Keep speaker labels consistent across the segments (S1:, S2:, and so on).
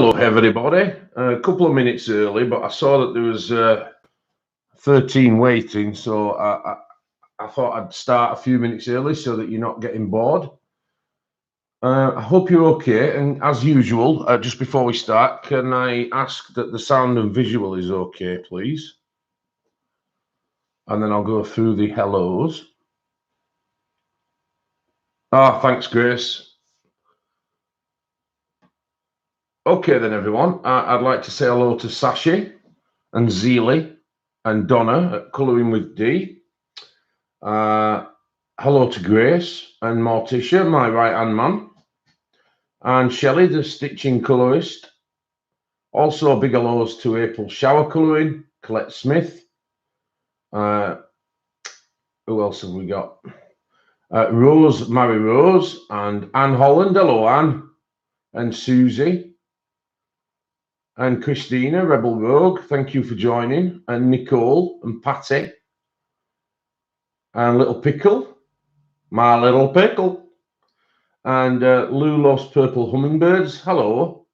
S1: Hello everybody, a couple of minutes early, but I saw that there was 13 waiting, so I thought I'd start a few minutes early so that you're not getting bored. I hope you're okay, and as usual, just before we start, can I ask that the sound and visual is okay, please? And then I'll go through the hellos. Thanks, Grace. Okay then, everyone. I'd like to say hello to Sashi and Zeely and Donna at Colouring with D. Hello to Grace and Morticia, my right-hand man. And Shelley, the stitching colourist. Also, big hellos to April Shower Colouring, Colette Smith. Who else have we got? Rose, Mary Rose, and Anne Holland. Hello, Anne. And Susie. And Christina, Rebel Rogue, thank you for joining. And Nicole and Patty. And Little Pickle, my little pickle. And Lulos Purple Hummingbirds, hello.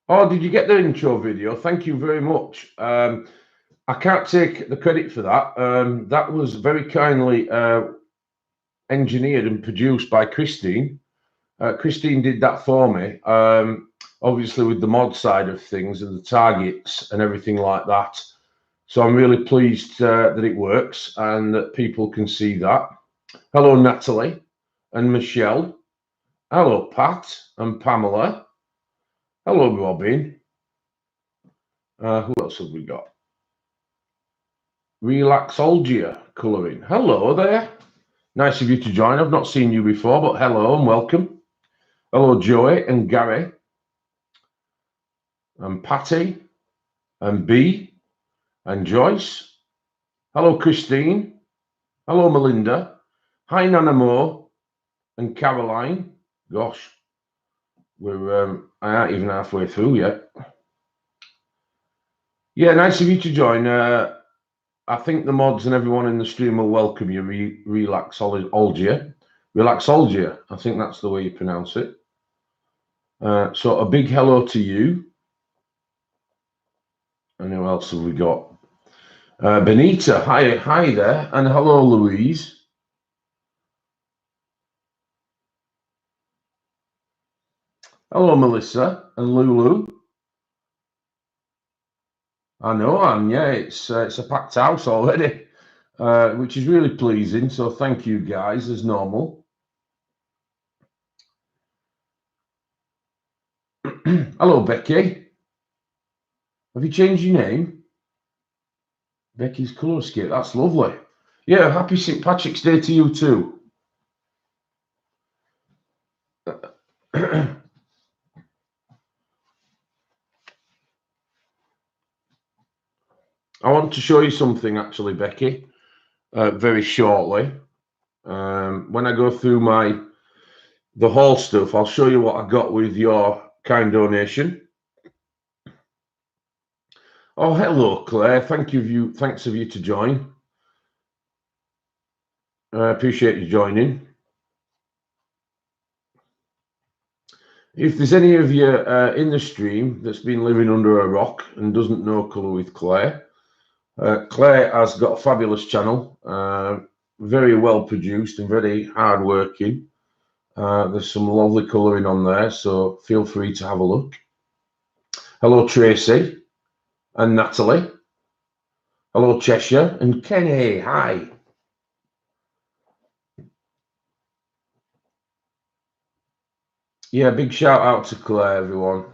S1: Oh, did you get the intro video? Thank you very much. I can't take the credit for that. That was very kindly engineered and produced by Christine. Christine did that for me. Obviously with the mod side of things and the targets and everything like that. So I'm really pleased that it works and that people can see that. Hello, Natalie and Michelle. Hello, Pat and Pamela. Hello, Robin. Who else have we got? Relaxolgia Colouring. Hello there. Nice of you to join. I've not seen you before, but hello and welcome. Hello, Joey and Gary. And Patty and B and Joyce. Hello, Christine. Hello, Melinda. Hi, Nana Moore and Caroline. Gosh, I aren't even halfway through yet. Yeah, nice of you to join. I think the mods and everyone in the stream will welcome you, Relaxolgia. Relaxolgia, I think that's the way you pronounce it. So a big hello to you. And who else have we got? Benita, hi there, and hello, Louise. Hello, Melissa and Lulu. I know, Anne. Yeah, it's a packed house already, which is really pleasing. So thank you, guys, as normal. Hello, Becky. Have you changed your name? Becky's Colour Escape. That's lovely. Yeah, happy St. Patrick's Day to you too. I want to show you something actually, Becky, very shortly. When I go through the haul stuff, I'll show you what I got with your kind donation. Oh, hello, Claire. Thanks of you to join. I appreciate you joining. If there's any of you in the stream that's been living under a rock and doesn't know Colour with Claire, Claire has got a fabulous channel, very well produced and very hard working. There's some lovely colouring on there, so feel free to have a look. Hello, Tracy and Natalie. Hello, Cheshire and Kenny. Hi. Yeah, big shout out to Claire, everyone.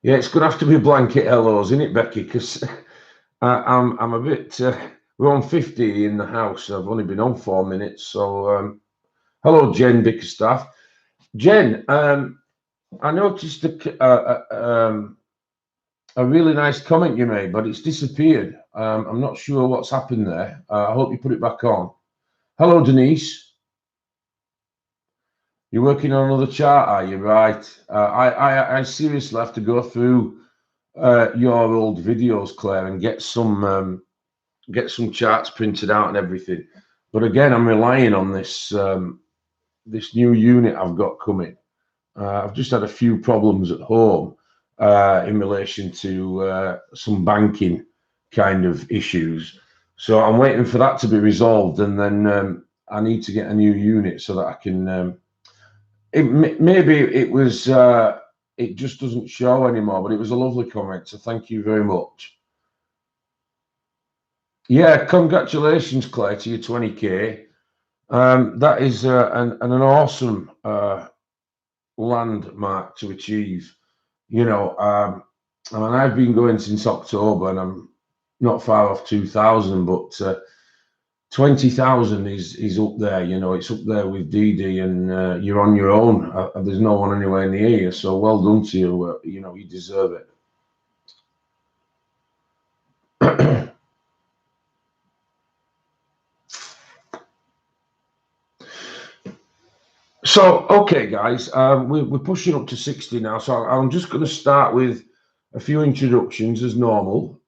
S1: Yeah, it's going to have to be blanket hellos, isn't it, Becky? Because I'm a bit. We're on 50 in the house. I've only been on 4 minutes. So, hello, Jen Bickerstaff. Jen, I noticed a really nice comment you made, but it's disappeared. I'm not sure what's happened there. I hope you put it back on. Hello, Denise. You're working on another chart, are you? Right. I seriously have to go through your old videos, Claire, and get some charts printed out and everything. But again, I'm relying on this this new unit I've got coming. I've just had a few problems at home in relation to some banking kind of issues. So I'm waiting for that to be resolved, and then I need to get a new unit so that I can. Maybe it was. It just doesn't show anymore, but it was a lovely comment. So thank you very much. Yeah, congratulations, Claire, to your 20K. That is an awesome landmark to achieve. You know, I mean, I've been going since October, and I'm not far off 2,000, but 20,000 is up there. You know, it's up there with Dee, and you're on your own. There's no one anywhere near you, so well done to you. You know, you deserve it. So, okay, guys, we're pushing up to 60 now. So I'm just going to start with a few introductions as normal.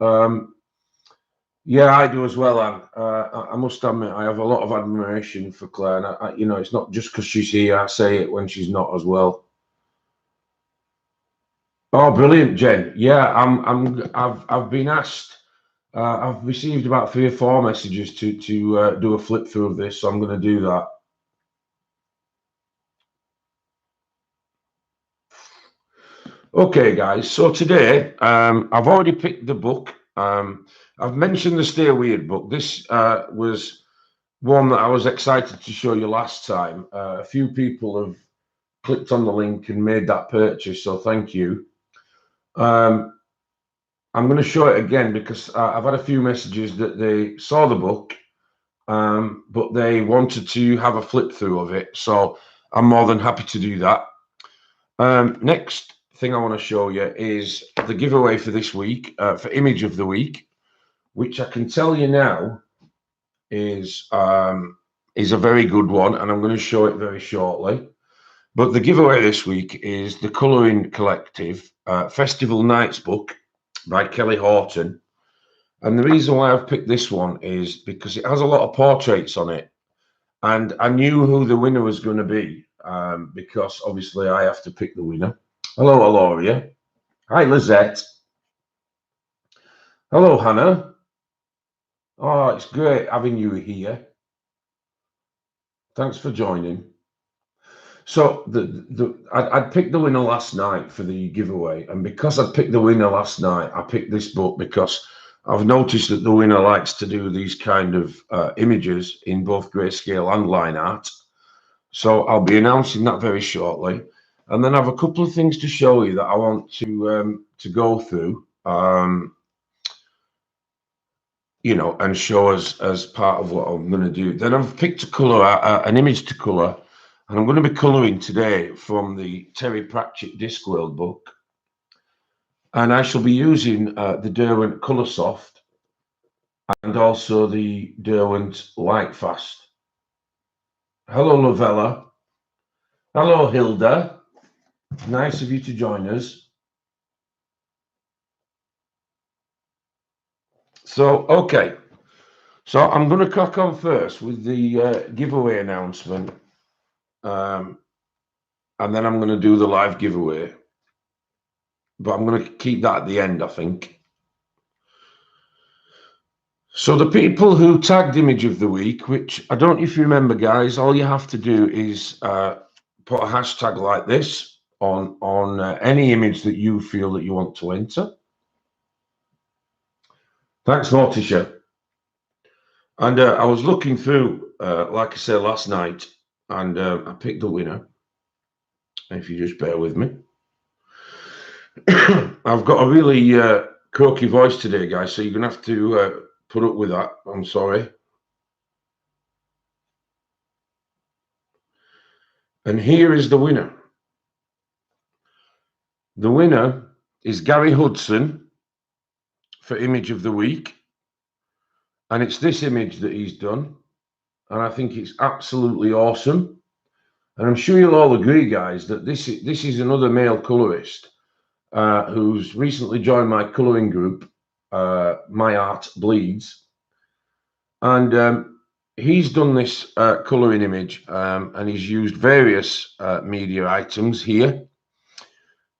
S1: Yeah, I do as well, Anne. I must admit, I have a lot of admiration for Claire, and you know, it's not just because she's here. I say it when she's not as well. Oh, brilliant, Jen. Yeah, I've been asked. I've received about 3 or 4 messages to do a flip through of this, so I'm going to do that. Okay, guys. So today, I've already picked the book. I've mentioned the Stay Weird book. This was one that I was excited to show you last time. A few people have clicked on the link and made that purchase, so thank you. I'm going to show it again because I've had a few messages that they saw the book, but they wanted to have a flip through of it, so I'm more than happy to do that. Next thing I want to show you is the giveaway for this week, for Image of the Week, which I can tell you now is a very good one, and I'm going to show it very shortly. But the giveaway this week is the Colouring Collective Festival Nights book by Kelly Horton. And the reason why I've picked this one is because it has a lot of portraits on it. And I knew who the winner was going to be because obviously I have to pick the winner. Hello, Aloria. Hi, Lizette. Hello, Hannah. Oh, it's great having you here. Thanks for joining. So I'd picked the winner last night for the giveaway, and because I'd picked the winner last night, I picked this book because I've noticed that the winner likes to do these kind of images in both grayscale and line art. So I'll be announcing that very shortly, and then I have a couple of things to show you that I want to go through, you know, and show us as part of what I'm going to do. Then I've picked a color, an image to color. And I'm going to be colouring today from the Terry Pratchett Discworld book. And I shall be using the Derwent Coloursoft and also the Derwent Lightfast. Hello, Lavella. Hello, Hilda. Nice of you to join us. So, okay. So I'm going to crack on first with the giveaway announcement. And then I'm going to do the live giveaway. But I'm going to keep that at the end, I think. So the people who tagged Image of the Week, which I don't know if you remember, guys, all you have to do is put a hashtag like this on any image that you feel that you want to enter. Thanks, Morticia. And I was looking through, like I said last night, and I picked the winner. If you just bear with me. I've got a really croaky voice today, guys, so you're going to have to put up with that. I'm sorry. And here is the winner. The winner is Gary Hudson for Image of the Week. And it's this image that he's done. And I think it's absolutely awesome. And I'm sure you'll all agree, guys, that this is another male colorist who's recently joined my coloring group, My Art Bleeds. And he's done this colouring image, and he's used various media items here.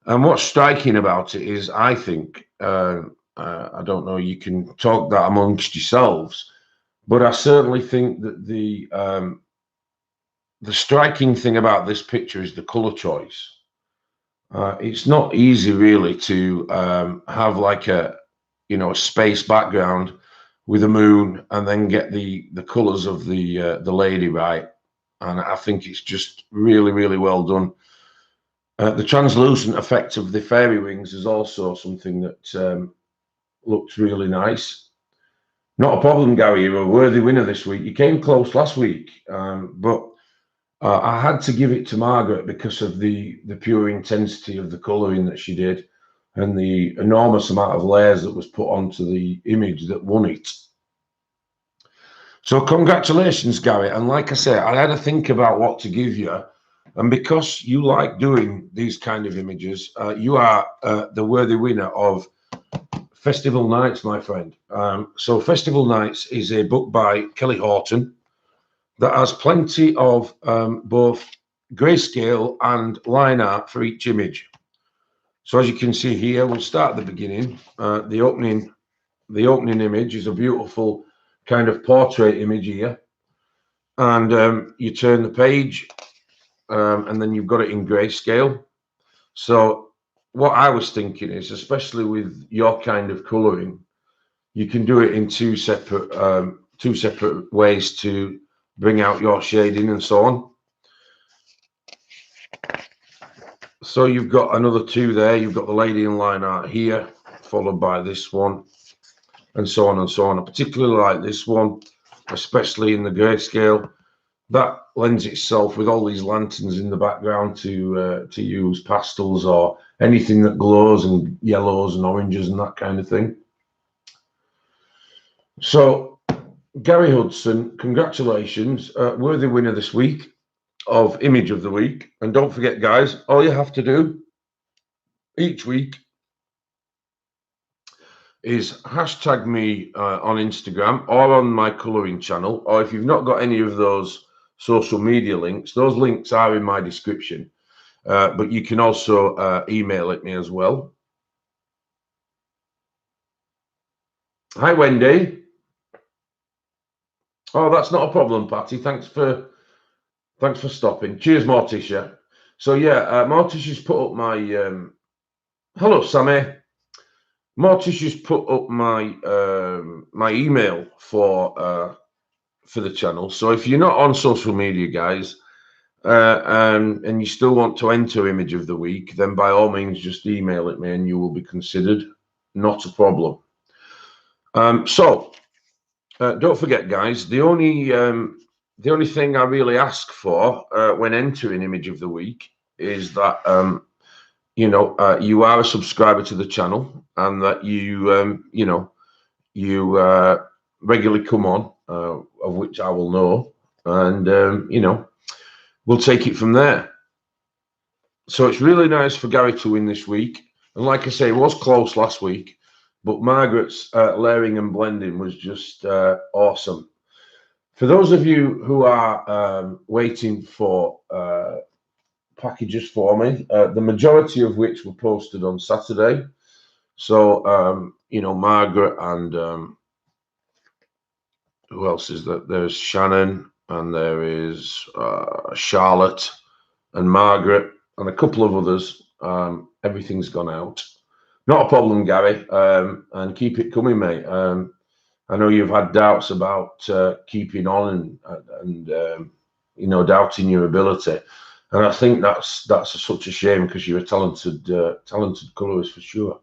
S1: And what's striking about it is, I think, I don't know, you can talk that amongst yourselves, but I certainly think that the striking thing about this picture is the colour choice. It's not easy really to have like a space background with a moon and then get the colours of the lady right. And I think it's just really, really well done. The translucent effect of the fairy wings is also something that looks really nice. Not a problem, Gary. You're a worthy winner this week. You came close last week, but I had to give it to Margaret because of the pure intensity of the colouring that she did and the enormous amount of layers that was put onto the image that won it. So congratulations, Gary. And like I say, I had to think about what to give you. And because you like doing these kind of images, you are the worthy winner of Festival Nights, my friend. So Festival Nights is a book by Kelly Horton that has plenty of both grayscale and line art for each image. So as you can see here, we'll start at the beginning. The opening image is a beautiful kind of portrait image here. And you turn the page, and then you've got it in grayscale. So what I was thinking is, especially with your kind of colouring, you can do it in two separate ways to bring out your shading and so on. So you've got another two there. You've got the lady in line art here, followed by this one, and so on and so on. I particularly like this one, especially in the grayscale. That lends itself with all these lanterns in the background to use pastels or anything that glows and yellows and oranges and that kind of thing. So Gary Hudson, congratulations, worthy winner this week of Image of the Week. And don't forget, guys, all you have to do each week is hashtag me on Instagram or on my colouring channel, or if you've not got any of those social media links, those links are in my description, but you can also email it me as well. Hi, Wendy. Oh, that's not a problem, Patty. Thanks for stopping. Cheers, Morticia. So yeah, Morticia's put up my hello, Sammy. Morticia's put up my my email for the channel. So if you're not on social media, guys, and you still want to enter Image of the Week, then by all means just email it me and you will be considered. Not a problem. So don't forget, guys, the only thing I really ask for when entering Image of the Week is that you are a subscriber to the channel and that you regularly come on, of which I will know, and we'll take it from there. So it's really nice for Gary to win this week, and like I say, it was close last week, but Margaret's layering and blending was just awesome. For those of you who are waiting for packages for me, the majority of which were posted on Saturday. So Margaret and who else is that? There's Shannon and there is Charlotte and Margaret and a couple of others. Everything's gone out. Not a problem, Gary, and keep it coming, mate. I know you've had doubts about keeping on and doubting your ability, and I think that's such a shame because you're a talented colourist for sure.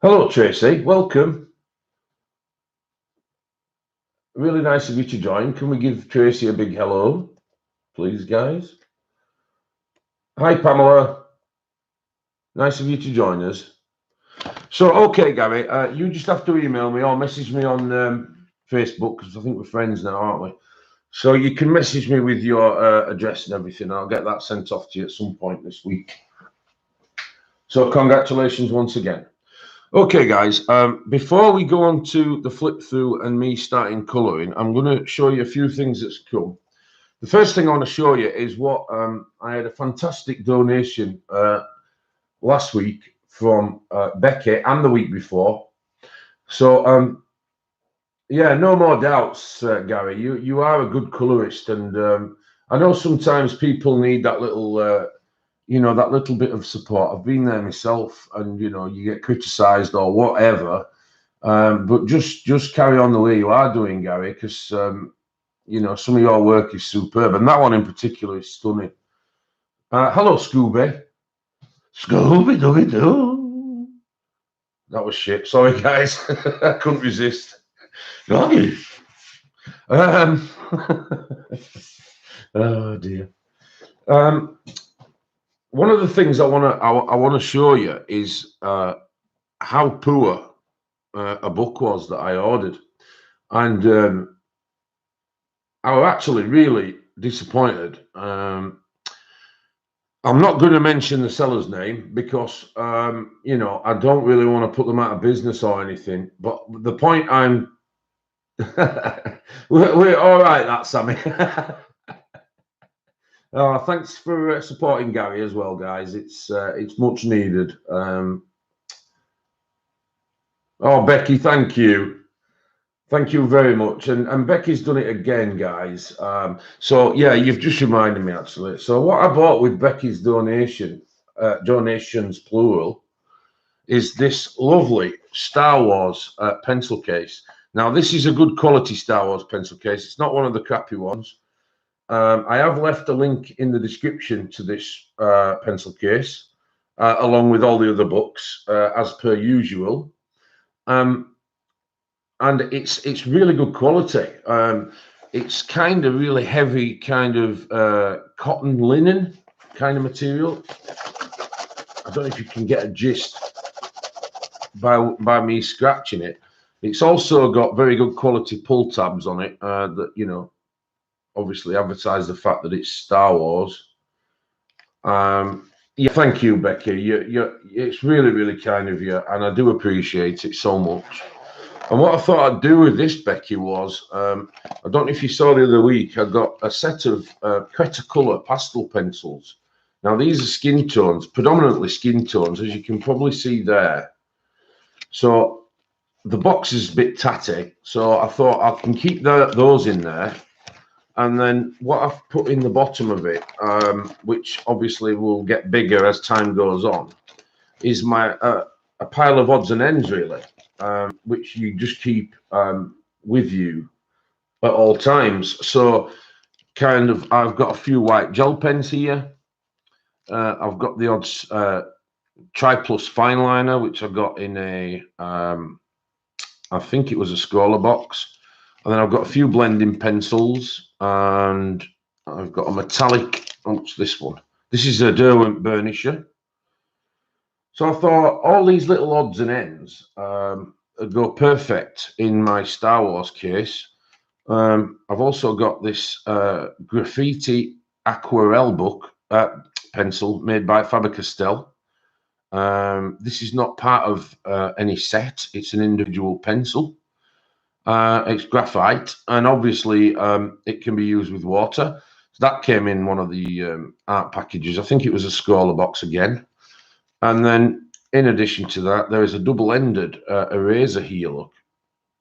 S1: Hello, Tracy. Welcome. Really nice of you to join. Can we give Tracy a big hello, please, guys? Hi, Pamela. Nice of you to join us. So, okay, Gary, you just have to email me or message me on Facebook, because I think we're friends now, aren't we? So you can message me with your address and everything. I'll get that sent off to you at some point this week. So congratulations once again. Okay, guys, before we go on to the flip through and me starting colouring, I'm going to show you a few things that's cool. The first thing I want to show you is what I had a fantastic donation last week from Becky and the week before. So, yeah, no more doubts, Gary. You are a good colorist, and I know sometimes people need that little, that little bit of support. I've been there myself, and you get criticised or whatever, but just carry on the way you are doing, Gary, because some of your work is superb, and that one in particular is stunning. Hello, Scooby. Scooby Dooby Doo. That was shit. Sorry, guys. I couldn't resist. Doggy. Oh dear. One of the things I want to show you is how poor a book was that I ordered, and I was actually really disappointed. I'm not going to mention the seller's name because I don't really want to put them out of business or anything. But the point I'm we're all right, that Sammy. Oh, thanks for supporting Gary as well, guys. It's much needed. Oh, Becky, thank you. Thank you very much. And Becky's done it again, guys. So yeah, you've just reminded me actually. So what I bought with Becky's donations plural, is this lovely Star Wars pencil case. Now this is a good quality Star Wars pencil case. It's not one of the crappy ones. I have left a link in the description to this pencil case, along with all the other books, as per usual. And it's really good quality. It's kind of really heavy, kind of cotton linen kind of material. I don't know if you can get a gist by me scratching it. It's also got very good quality pull tabs on it that obviously advertise the fact that it's Star Wars. Yeah, thank you, Becky. It's really, really kind of you, and I do appreciate it so much. And what I thought I'd do with this, Becky, was I don't know if you saw the other week, I got a set of Cretacolor pastel pencils. Now these are skin tones, predominantly skin tones, as you can probably see there. So the box is a bit tatty, so I thought I can keep those in there. And then what I've put in the bottom of it, which obviously will get bigger as time goes on, is my a pile of odds and ends, really, which you just keep with you at all times. So kind of, I've got a few white gel pens here. I've got the odds Tri Plus fine liner, which I got in a, I think it was a Scholar box. And then I've got a few blending pencils, and I've got a metallic, what's this one? This is a Derwent burnisher. So I thought all these little odds and ends would go perfect in my Star Wars case. I've also got this graffiti aquarelle book pencil made by Faber-Castell. This is not part of any set. It's an individual pencil. It's graphite, and obviously it can be used with water. So that came in one of the art packages. I think it was a Scholar box again. And then in addition to that, there is a double-ended eraser here, look,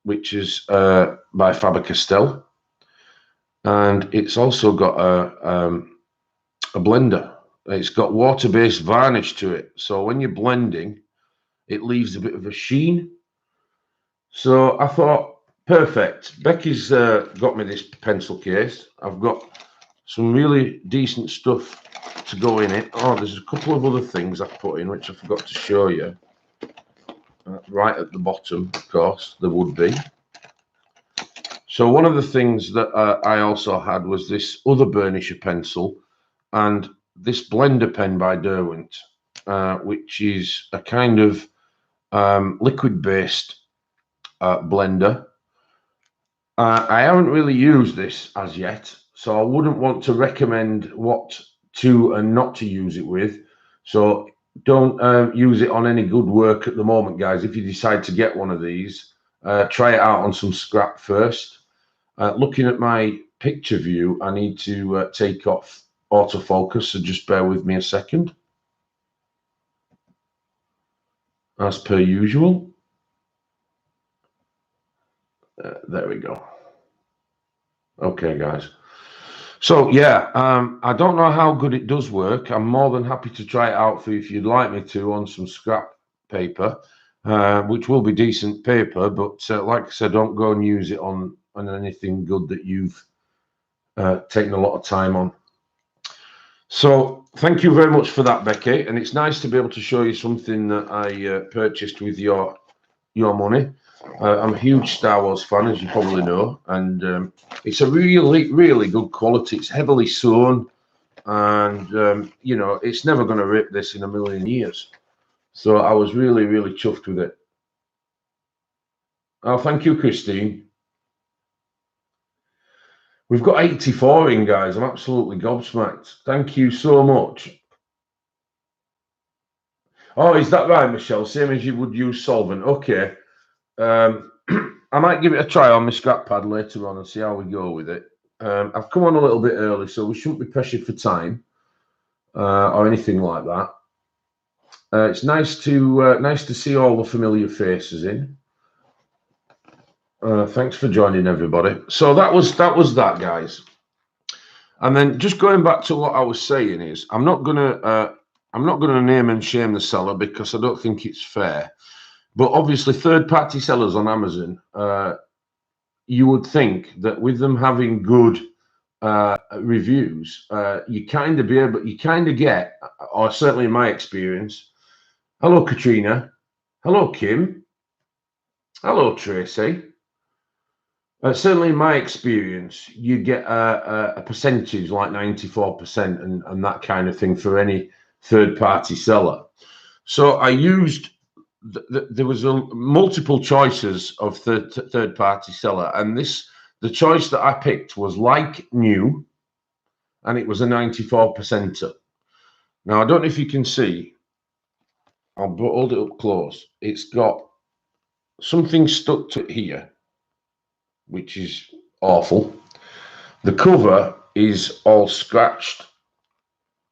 S1: which is by Faber-Castell. And it's also got a blender. It's got water-based varnish to it. So when you're blending, it leaves a bit of a sheen. So I thought, perfect. Becky's got me this pencil case. I've got some really decent stuff to go in it. Oh, there's a couple of other things I've put in which I forgot to show you. Right at the bottom, of course, there would be. So one of the things that I also had was this other burnisher pencil and this blender pen by Derwent, which is a kind of liquid-based blender. I haven't really used this as yet, so I wouldn't want to recommend what to and not to use it with. So don't use it on any good work at the moment, guys. If you decide to get one of these, try it out on some scrap first. Looking at my picture view, I need to take off autofocus, so just bear with me a second. As per usual. There we go. Okay, guys. So yeah, I don't know how good it does work. I'm more than happy to try it out for you if you'd like me to on some scrap paper, which will be decent paper. But like I said, don't go and use it on anything good that you've taken a lot of time on. So thank you very much for that, Becky. And it's nice to be able to show you something that I purchased with your money. I'm a huge Star Wars fan, as you probably know, and it's a really good quality. It's heavily sewn, and you know, it's never going to rip this in a million years. So I was really chuffed with it. Oh, thank you, Christine. We've got 84 in, guys. I'm absolutely gobsmacked. Thank you so much. Oh, is that right, Michelle? Same as you would use solvent. Okay. I might give it a try on my scrap pad later on and see how we go with it. I've come on a little bit early, so we shouldn't be pressured for time or anything like that. It's nice to see all the familiar faces in. Thanks for joining, everybody. So that was that, guys. And then just going back to what I was saying is, I'm not gonna name and shame the seller because I don't think it's fair. But obviously, third-party sellers on Amazon, you would think that with them having good reviews, you kind of get, or certainly in my experience. Hello, Katrina. Hello, Kim. Hello, Tracy. Certainly in my experience, you get a percentage like 94% and that kind of thing for any third-party seller. So I used. There was multiple choices of third-party seller, and the choice that I picked was like new, and it was a 94%. Now I don't know if you can see. I'll hold it up close. It's got something stuck to it here, which is awful. The cover is all scratched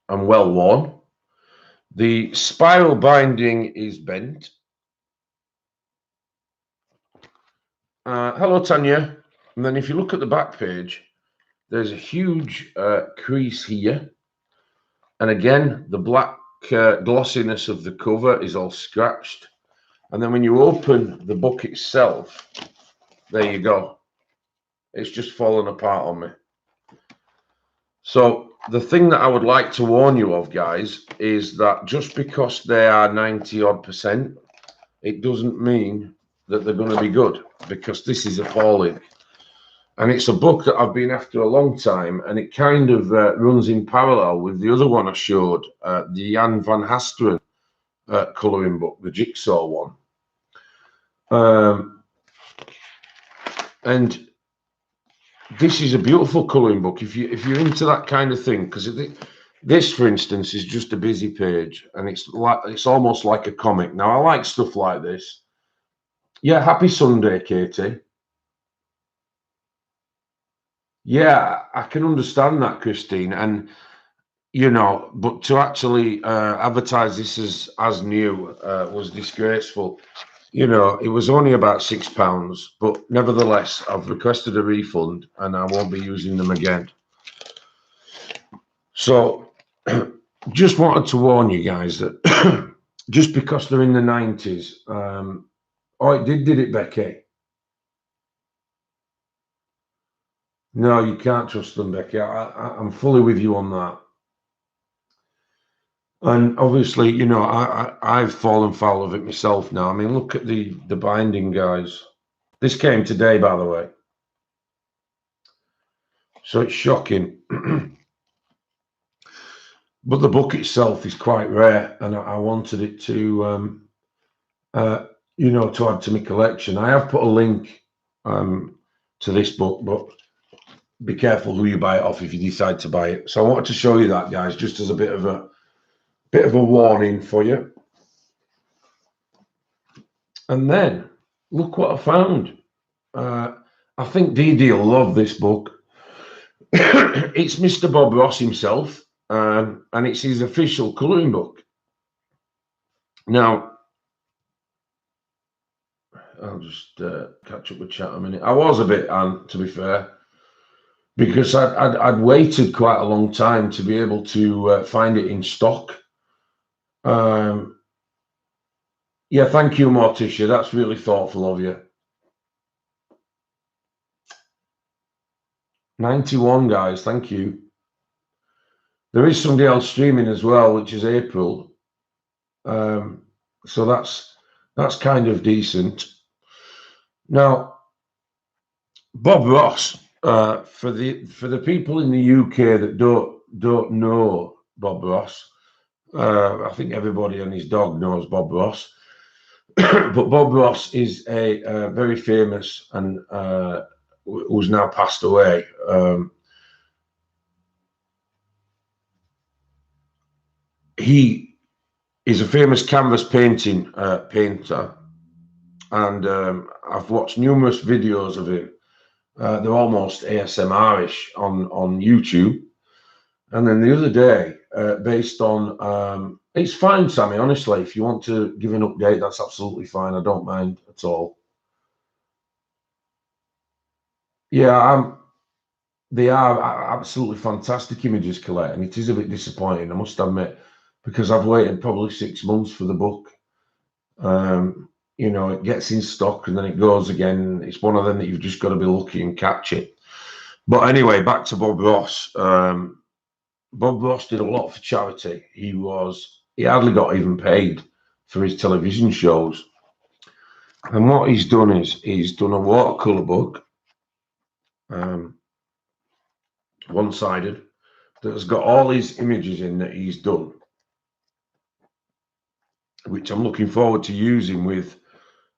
S1: and well worn. The spiral binding is bent. Hello, Tanya. And then if you look at the back page, there's a huge crease here. And again, the black glossiness of the cover is all scratched. And then when you open the book itself, there you go. It's just fallen apart on me. So the thing that I would like to warn you of, guys, is that just because they are 90-odd%, it doesn't mean that they're going to be good, because this is appalling. And it's a book that I've been after a long time, and it kind of runs in parallel with the other one I showed, the Jan van Hasteren colouring book, the Jigsaw one. And this is a beautiful colouring book if you're into that kind of thing, because this, for instance, is just a busy page, and it's almost like a comic. Now I like stuff like this. Yeah, happy Sunday, Katie. Yeah, I can understand that, Christine, and you know, but to actually advertise this as new was disgraceful. You know, it was only about £6, but nevertheless, I've requested a refund and I won't be using them again. So, just wanted to warn you guys that just because they're in the 90s, oh, it did it, Becky? No, you can't trust them, Becky. I'm fully with you on that. And obviously, you know, I've fallen foul of it myself now. I mean, look at the binding, guys. This came today, by the way. So it's shocking. But the book itself is quite rare, and I wanted it to, you know, to add to my collection. I have put a link to this book, but be careful who you buy it off if you decide to buy it. So I wanted to show you that, guys, just as a bit of Bit of a warning for you. And then, look what I found. I think Dee will love this book. It's Mr. Bob Ross himself, and it's his official colouring book. Now, I'll just catch up with chat a minute. I was a bit, to be fair, because I'd waited quite a long time to be able to find it in stock. Yeah, thank you, Morticia. That's really thoughtful of you. 91, guys. Thank you. There is somebody else streaming as well, which is April. So that's kind of decent. Now, Bob Ross, for the people in the UK that don't know Bob Ross, I think everybody and his dog knows Bob Ross. But Bob Ross is a very famous and who's now passed away. He is a famous canvas painting painter, and I've watched numerous videos of him. They're almost ASMR-ish on YouTube. And then the other day, based on, it's fine, Sammy, honestly, if you want to give an update, that's absolutely fine. I don't mind at all. Yeah, they are absolutely fantastic images, Colette, and it is a bit disappointing, I must admit, because I've waited probably 6 months for the book. You know, it gets in stock and then it goes again. It's one of them that you've just got to be lucky and catch it. But anyway, back to Bob Ross. Bob Ross did a lot for charity. He hardly got even paid for his television shows. And what he's done is he's done a watercolor book, one-sided, that has got all his images in that he's done, which I'm looking forward to using with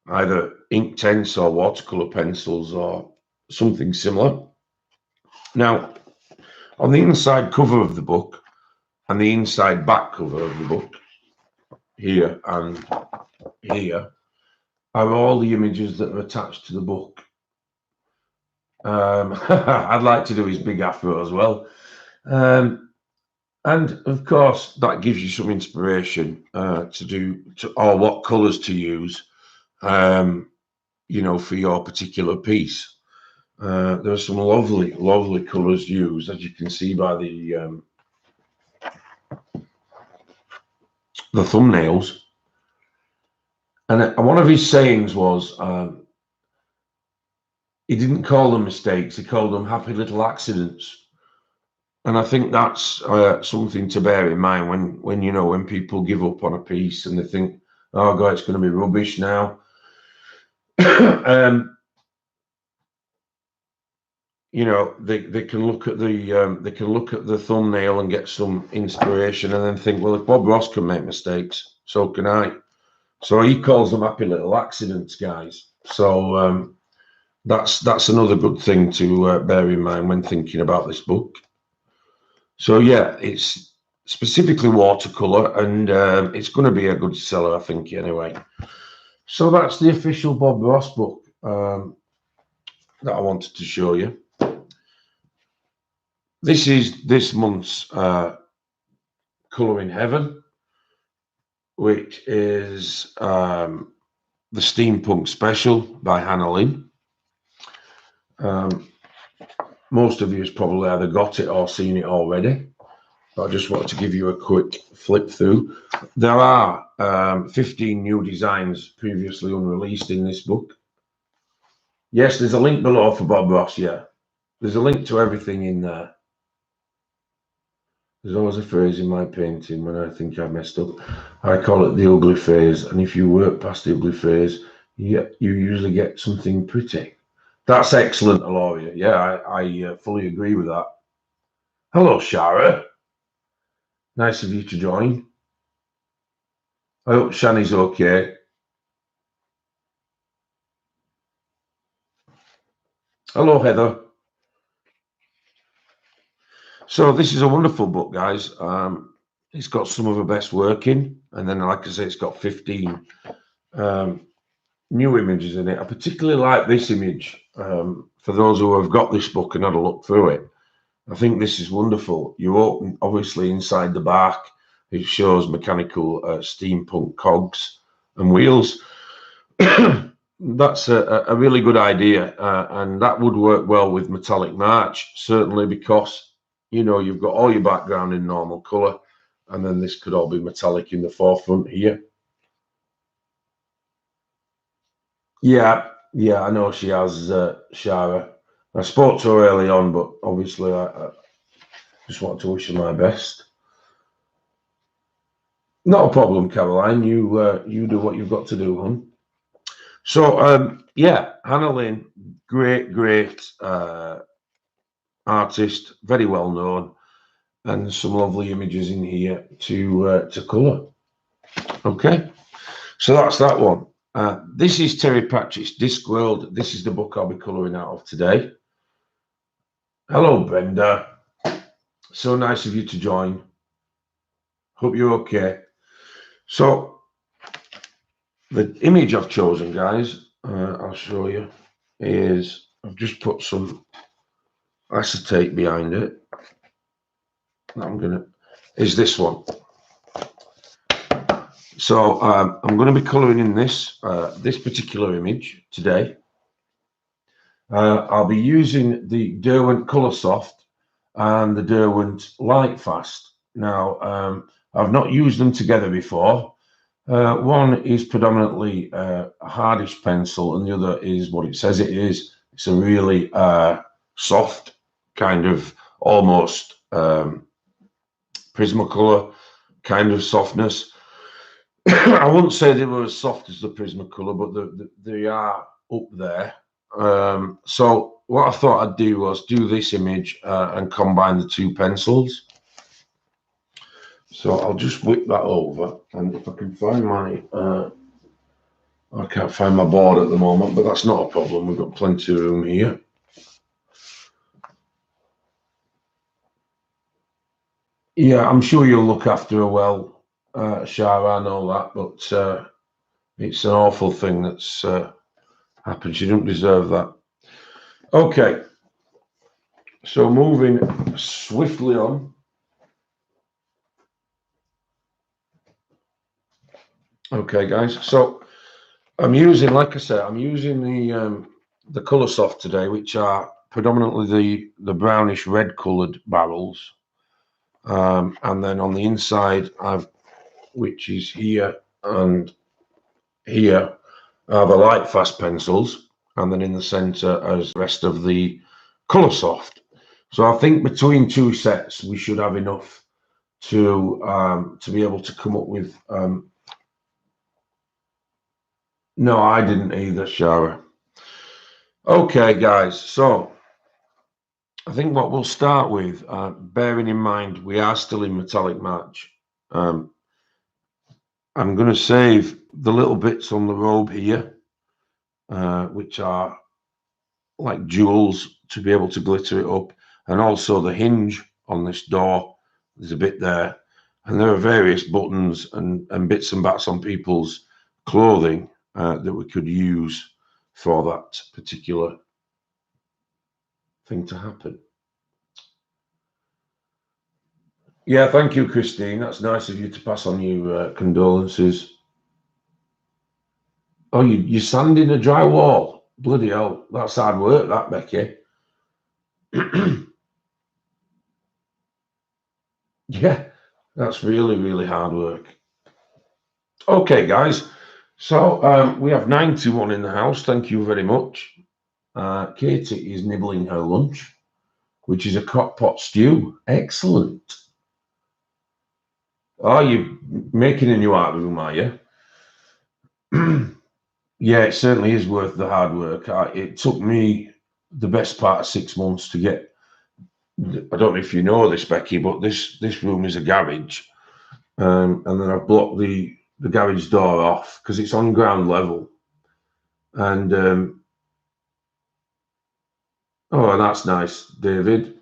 S1: either Inktense or watercolor pencils or something similar. Now, on the inside cover of the book and the inside back cover of the book, here and here, are all the images that are attached to the book. I'd like to do his big afro as well. And of course, that gives you some inspiration or what colours to use, you know, for your particular piece. There are some lovely, lovely colours used, as you can see by the thumbnails. And one of his sayings was, he didn't call them mistakes, he called them happy little accidents. And I think that's something to bear in mind when you know, when people give up on a piece and they think, oh God, it's going to be rubbish now. You know, they can look at the thumbnail and get some inspiration and then think, well, if Bob Ross can make mistakes, so can I. So he calls them happy little accidents, guys. So that's another good thing to bear in mind when thinking about this book. So yeah, it's specifically watercolor, and it's going to be a good seller, I think, anyway. So that's the official Bob Ross book that I wanted to show you. This is this month's Colour in Heaven, which is the Steampunk Special by Hannah Lynn. Most of you has probably either got it or seen it already. But I just wanted to give you a quick flip through. There are 15 new designs previously unreleased in this book. Yes, there's a link below for Bob Ross, yeah. There's a link to everything in there. There's always a phrase in my painting when I think I've messed up. I call it the ugly phase, and if you work past the ugly phase, you usually get something pretty. That's excellent, Aloria. Yeah, I fully agree with that. Hello, Shara. Nice of you to join. I hope Shani's okay. Hello, Heather. So this is a wonderful book, guys. it's got some of the best working, and then, like I say, it's got 15 new images in it. I particularly like this image. For those who have got this book and had a look through it, I think this is wonderful. You open, obviously, inside the bark, it shows mechanical steampunk cogs and wheels. That's a really good idea, and that would work well with MetallicMarch, certainly, because you've got all your background in normal color, and then this could all be metallic in the forefront here. Yeah, I know she has, Shara. I spoke to her early on, but obviously I just wanted to wish her my best. Not a problem, Caroline. You do what you've got to do, hon. So yeah, Hannah Lynn, great artist, very well known, and some lovely images in here to colour. Okay, so that's that one. This is Terry Pratchett's Discworld. This is the book I'll be colouring out of today. Hello, Brenda. So nice of you to join. Hope you're okay. So the image I've chosen, guys, I'll show you, is I've just put some acetate behind it. Is this one. So I'm going to be colouring in this particular image today. I'll be using the Derwent Colour Soft and the Derwent Light Fast. Now, I've not used them together before. One is predominantly a hardish pencil, and the other is what it says it is. It's a really soft kind of almost Prismacolor kind of softness. I wouldn't say they were as soft as the Prismacolor, but they are up there. So what I thought I'd do was do this image and combine the two pencils. So I'll just whip that over, and if I can find my I can't find my board at the moment, but that's not a problem. We've got plenty of room here. Yeah, I'm sure you'll look after her well, Shara, I know that, but it's an awful thing that's happened. She didn't deserve that. Okay, so moving swiftly on. Okay, guys, so I'm using, like I said, I'm using the Colour Soft today, which are predominantly the brownish red coloured barrels. And then on the inside, which is here and here, are the light fast pencils, and then in the centre as the rest of the Colour Soft. So I think between two sets we should have enough to be able to come up with. No, I didn't either, Shara. Okay, guys. So I think what we'll start with, bearing in mind we are still in MetallicMarch. I'm going to save the little bits on the robe here, which are like jewels, to be able to glitter it up, and also the hinge on this door. There's a bit there, and there are various buttons and bits and bats on people's clothing that we could use for that particular thing to happen. Yeah, thank you, Christine. That's nice of you to pass on your condolences. Oh, you're sanding a dry wall? Bloody hell, that's hard work, that, Becky. Yeah, that's really hard work. Okay, guys. So we have 91 in the house. Thank you very much. Katie is nibbling her lunch, which is a crock-pot stew. Excellent. Are you making a new art room, are you? Yeah, it certainly is worth the hard work. It took me the best part of 6 months to get. I don't know if you know this, Becky, but this room is a garage, and then I've blocked the garage door off because it's on ground level. And oh, that's nice, David.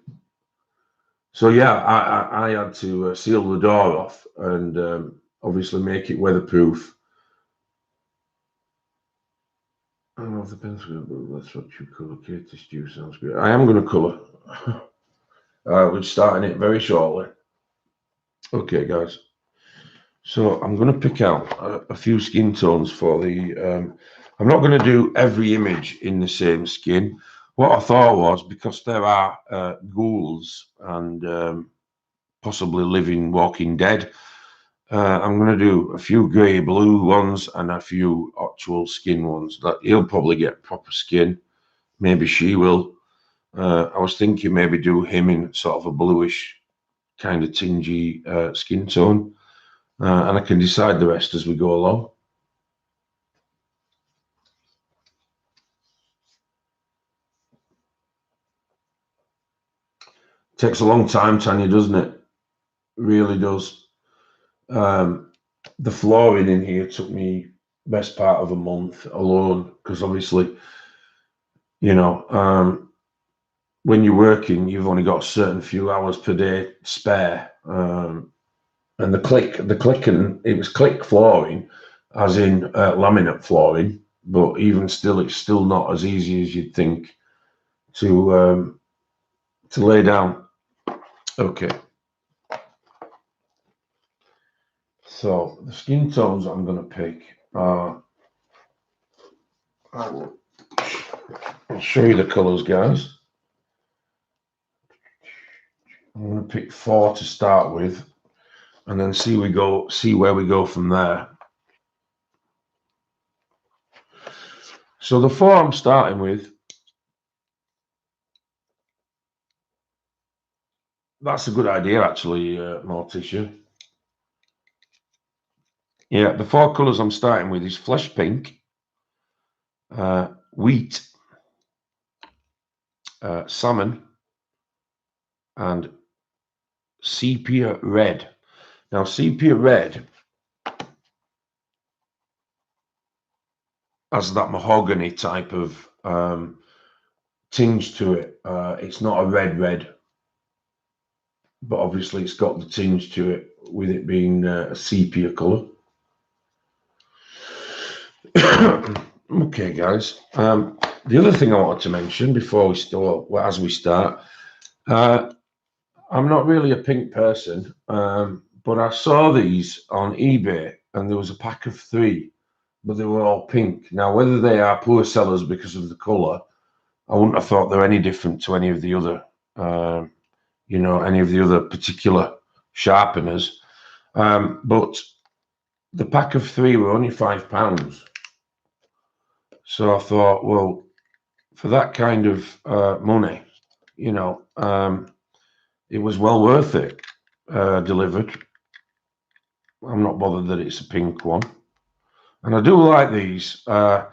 S1: So yeah, I had to seal the door off and obviously make it weatherproof. I don't know if the pencil, that's what you colour. Katie stew sounds great. I am going to colour. We're starting it very shortly. Okay, guys. So I'm going to pick out a few skin tones for the. I'm not going to do every image in the same skin. What I thought was, because there are ghouls and possibly living Walking Dead, I'm going to do a few grey blue ones and a few actual skin ones. That he'll probably get proper skin. Maybe she will. I was thinking maybe do him in sort of a bluish kind of tingy skin tone. And I can decide the rest as we go along. Takes a long time, Tanya, doesn't it? It really does. The flooring in here took me best part of a month alone, because obviously, you know, when you're working, you've only got a certain few hours per day spare. And the click, and it was click flooring, as in laminate flooring, but even still, it's still not as easy as you'd think to lay down. Okay. So the skin tones I'm going to pick are. I'll show you the colours, guys. I'm going to pick 4 to start with, and then see where we go from there. So the 4 I'm starting with, that's a good idea actually, Morticia. Yeah, the 4 colours I'm starting with is flesh pink, wheat, salmon, and sepia red. Now sepia red has that mahogany type of tinge to it. It's not a red, but obviously it's got the tinge to it, with it being a sepia colour. Okay, guys. The other thing I wanted to mention before as we start, I'm not really a pink person, but I saw these on eBay, and there was a pack of 3, but they were all pink. Now, whether they are poor sellers because of the colour, I wouldn't have thought they're any different to any of the other, any of the other particular sharpeners. But the pack of 3 were only £5. So I thought, well, for that kind of money, it was well worth it, delivered. I'm not bothered that it's a pink one. And I do like these, for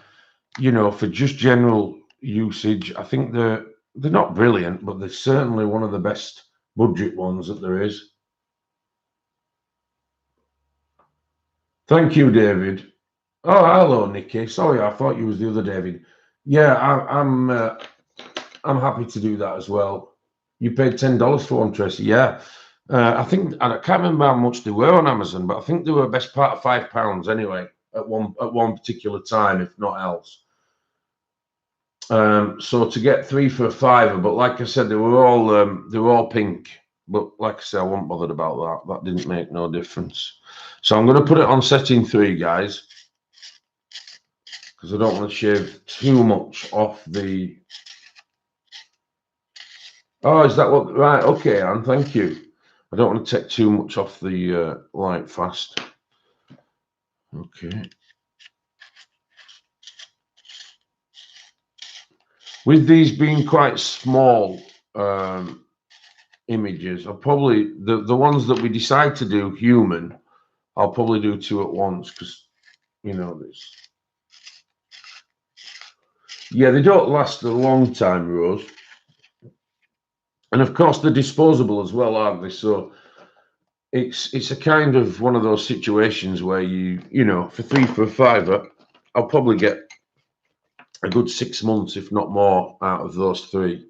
S1: just general usage. I think they're not brilliant, but they're certainly one of the best budget ones that there is. Thank you, David. Oh, hello, Nikki. Sorry, I thought you was the other David. Yeah, I'm happy to do that as well. You paid $10 for one, Tracy. Yeah. I think, and I can't remember how much they were on Amazon, but I think they were best part of £5 anyway at one particular time, if not else. So to get 3 for £5, but like I said, they were all pink. But like I said, I wasn't bothered about that. That didn't make no difference. So I'm going to put it on setting 3, guys, because I don't want to shave too much off the. Oh, is that what? Right. Okay, Anne. Thank you. I don't want to take too much off the light fast. Okay. With these being quite small images, I'll probably the ones that we decide to do human, I'll probably do 2 at once, because this. Yeah, they don't last a long time, Rose. And of course, they're disposable as well, aren't they? So it's a kind of one of those situations where for 3 for £5, I'll probably get a good 6 months, if not more, out of those 3.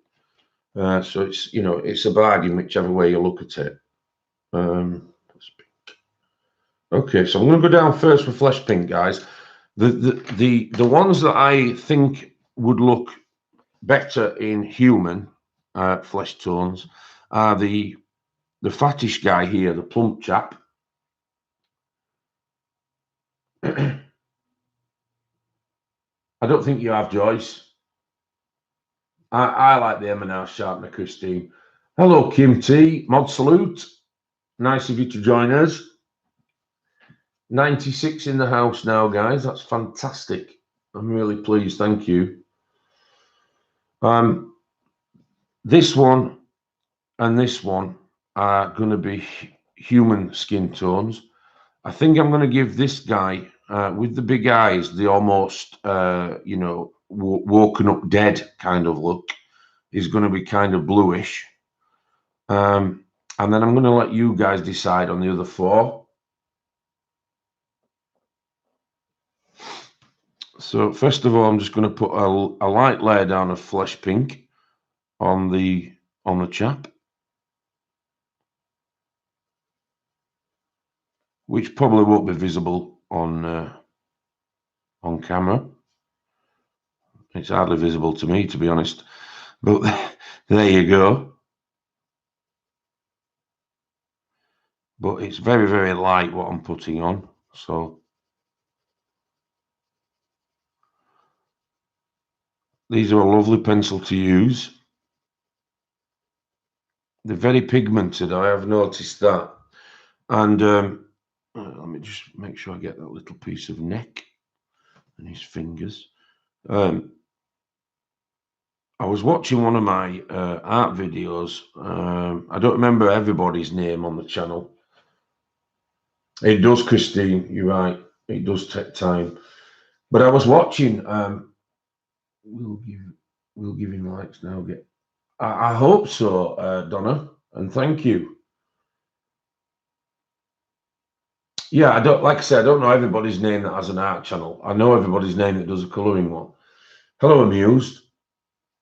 S1: So it's, you know, it's a bargain whichever way you look at it. Okay, so I'm going to go down first with flesh pink, guys. The ones that I think would look better in human flesh tones are the fattish guy here, the plump chap. I don't think you have, Joyce. I like the M&R sharpener, Christine. Hello, Kim T. Mod salute. Nice of you to join us. 96 in the house now, guys. That's fantastic. I'm really pleased. Thank you. This one and this one are going to be human skin tones. I think I'm going to give this guy with the big eyes, the almost, you know, woken up dead kind of look. Is going to be kind of bluish. And then I'm going to let you guys decide on the other four. So first of all, I'm just going to put a light layer down of flesh pink on the chap, which probably won't be visible on camera. It's hardly visible to me, to be honest. But there you go. But it's very, very light what I'm putting on. So these are a lovely pencil to use. They're very pigmented. I have noticed that. And let me just make sure I get that little piece of neck and his fingers. I was watching one of my art videos. I don't remember everybody's name on the channel. It does, Christine. You're right. It does take time. But I was watching. We'll give him likes now. I hope so, Donna, and thank you. Yeah, I don't, like I said, I don't know everybody's name that has an art channel. I know everybody's name that does a colouring one. Hello, Amused.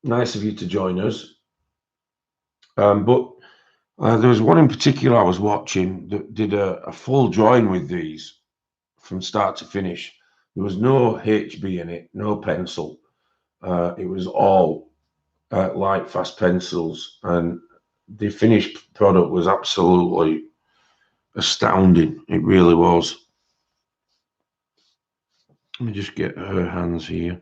S1: Nice of you to join us. But there was one in particular I was watching that did a full drawing with these from start to finish. There was no HB in it, no pencil. It was all light, fast pencils, and the finished product was absolutely astounding. It really was. Let me just get her hands here.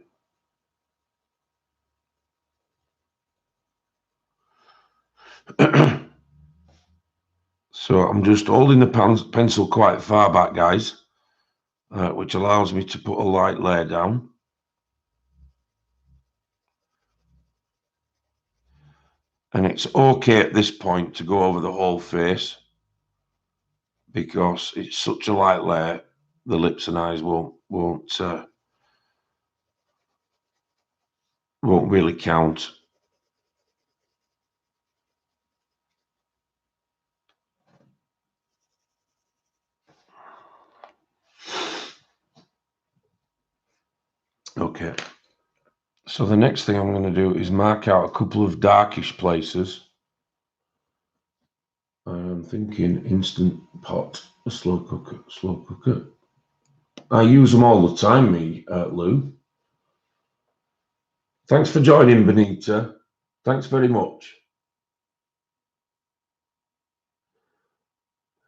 S1: So I'm just holding the pencil quite far back, guys, which allows me to put a light layer down. And it's okay at this point to go over the whole face because it's such a light layer, the lips and eyes won't really count. Okay. So the next thing I'm going to do is mark out a couple of darkish places. I'm thinking Instant Pot, a slow cooker. I use them all the time, Lou. Thanks for joining, Benita. Thanks very much.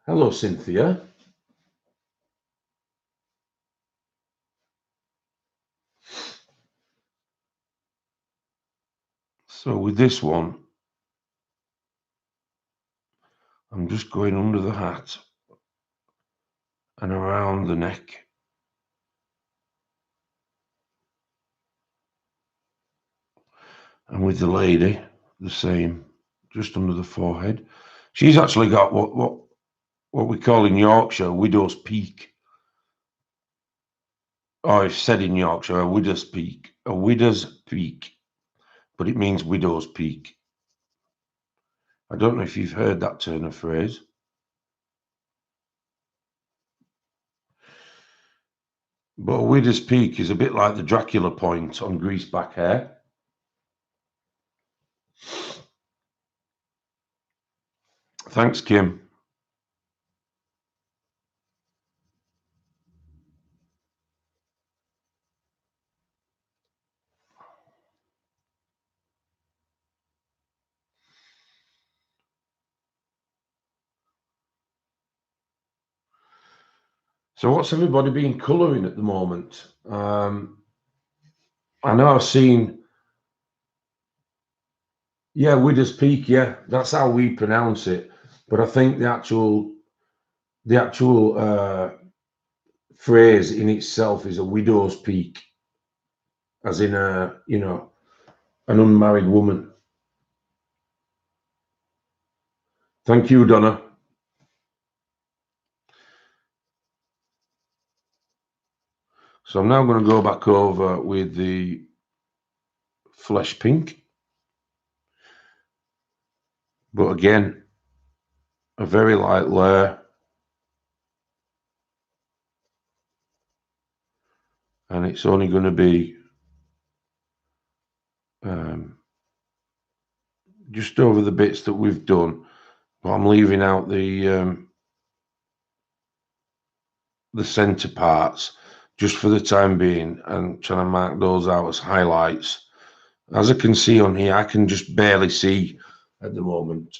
S1: Hello, Cynthia. So with this one, I'm just going under the hat and around the neck. And with the lady, the same, just under the forehead. She's actually got what we call in Yorkshire widow's peak. Or it's said in Yorkshire, a widow's peak. A widow's peak. But it means widow's peak. I don't know if you've heard that turn of phrase. But a widow's peak is a bit like the Dracula point on greaseback hair. Thanks, Kim. So what's everybody been colouring at the moment? I know I've seen, yeah, Widow's Peak, yeah, that's how we pronounce it. But I think the actual phrase in itself is a widow's peak, as in a, you know, an unmarried woman. Thank you, Donna. So I'm now going to go back over with the flesh pink. But again, a very light layer. And it's only going to be just over the bits that we've done. But I'm leaving out the center parts just for the time being and trying to mark those out as highlights. As I can see on here, I can just barely see at the moment.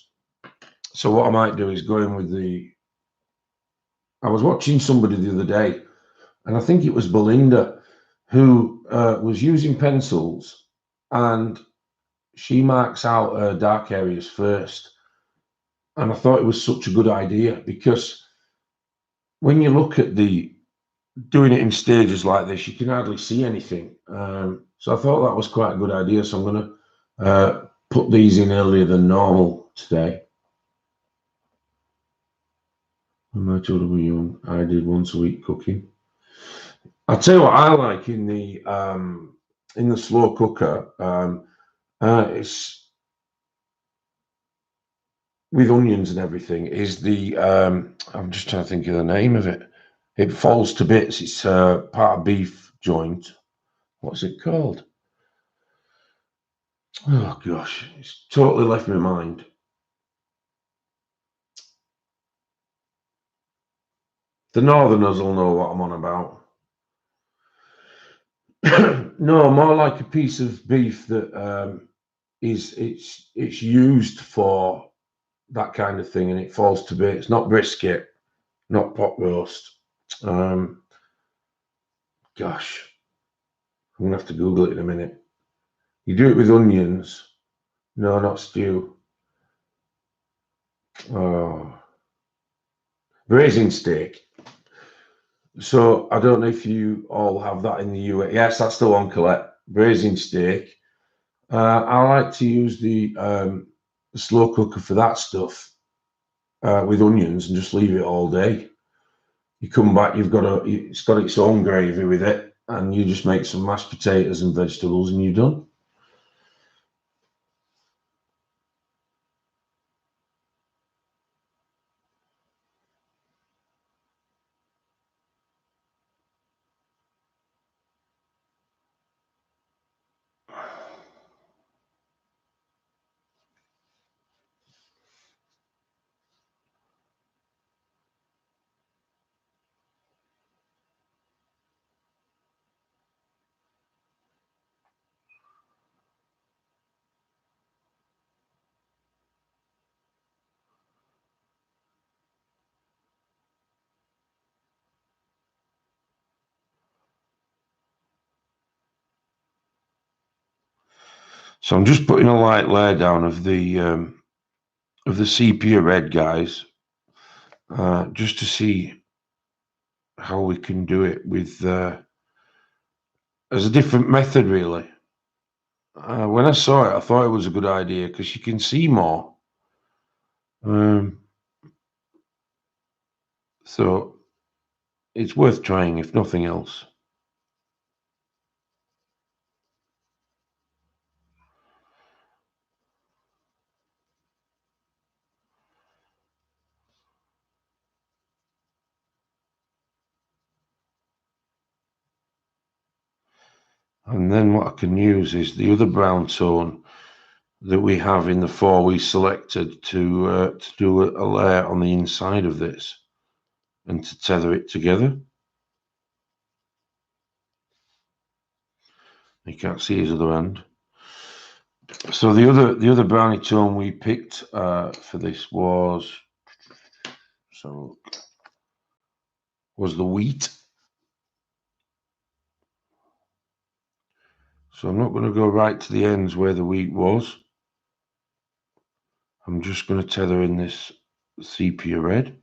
S1: So what I might do is go in with I was watching somebody the other day, and I think it was Belinda, who was using pencils, and she marks out dark areas first. And I thought it was such a good idea, because when you look at doing it in stages like this, you can hardly see anything. So I thought that was quite a good idea. So I'm going to put these in earlier than normal today. When my children were young, I did once a week cooking. I'll tell you what I like in the slow cooker. It's with onions and everything. Is the I'm just trying to think of the name of it. It falls to bits. It's part of beef joint. What's it called? Oh gosh, it's totally left my mind. The Northerners will know what I'm on about. No, more like a piece of beef that it's used for that kind of thing, and it falls to bits. Not brisket, not pot roast. Gosh, I'm gonna have to Google it in a minute. You do it with onions. No, not stew. Oh, braising steak. So I don't know if you all have that in the US. Yes, that's the one, Colette. Braising steak. I like to use the slow cooker for that stuff with onions and just leave it all day. You come back, it's got its own gravy with it, and you just make some mashed potatoes and vegetables, and you're done. So I'm just putting a light layer down of the sepia red, guys, just to see how we can do it with as a different method, really. When I saw it, I thought it was a good idea because you can see more. So it's worth trying, if nothing else. And then what I can use is the other brown tone, that we have in the 4 we selected to do a layer on the inside of this and to tether it together. You can't see his other hand. So the other brownie tone we picked for this was the wheat. So I'm not going to go right to the ends where the wheat was. I'm just going to tether in this sepia red.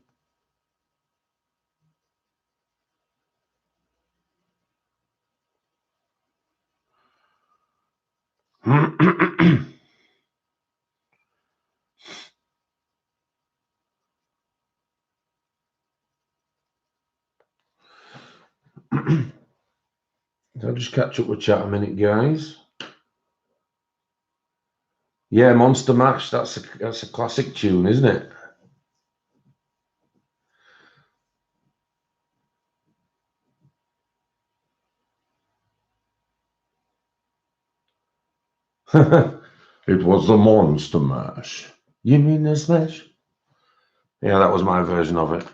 S1: I'll just catch up with chat a minute, guys. Yeah, Monster Mash, that's a classic tune, isn't it? It was the Monster Mash. You mean the Smash? Yeah, that was my version of it.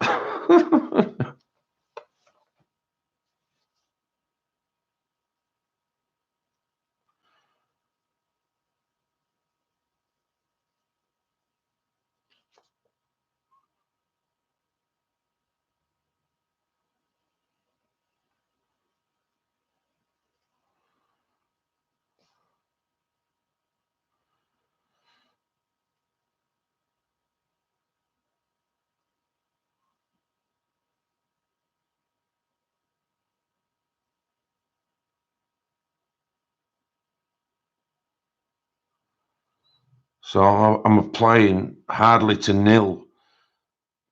S1: So I'm applying hardly to nil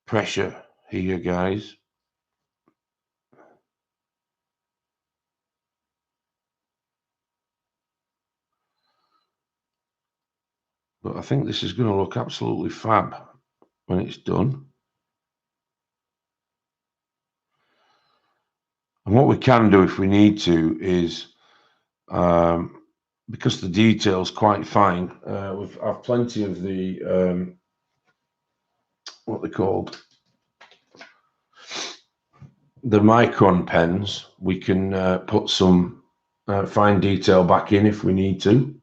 S1: pressure here, guys. But I think this is going to look absolutely fab when it's done. And what we can do if we need to is, because the detail's quite fine, I've plenty of the, what they're called, the micron pens. We can put some fine detail back in if we need to.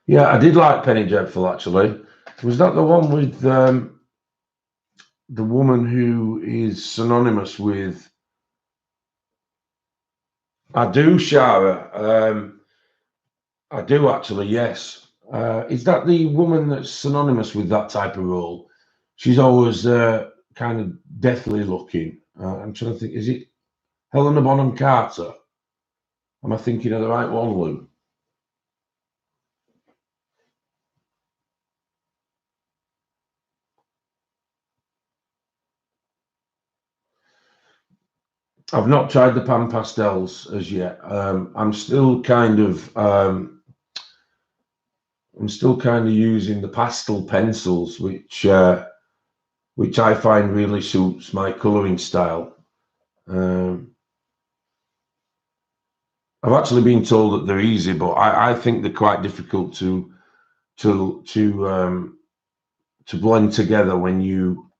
S1: Yeah, I did like Penny Dreadful, actually. Was that the one with the woman who is synonymous with... I do, Shara. I do, actually, yes. Is that the woman that's synonymous with that type of role? She's always kind of deathly looking. I'm trying to think, is it Helena Bonham Carter? Am I thinking of the right one, Lou? I've not tried the pan pastels as yet. I'm still kind of using the pastel pencils, which I find really suits my colouring style. I've actually been told that they're easy, but I think they're quite difficult to blend together when you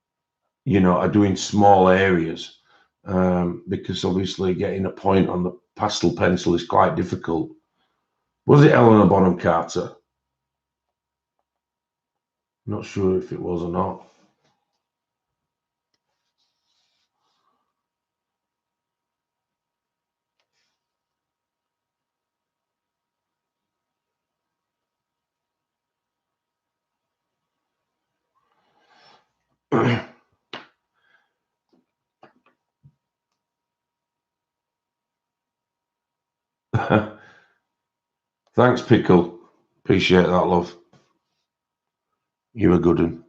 S1: are doing small areas, because obviously getting a point on the pastel pencil is quite difficult. Was it Helena Bonham Carter? Not sure if it was or not. Thanks, Pickle. Appreciate that, love. You're a good one.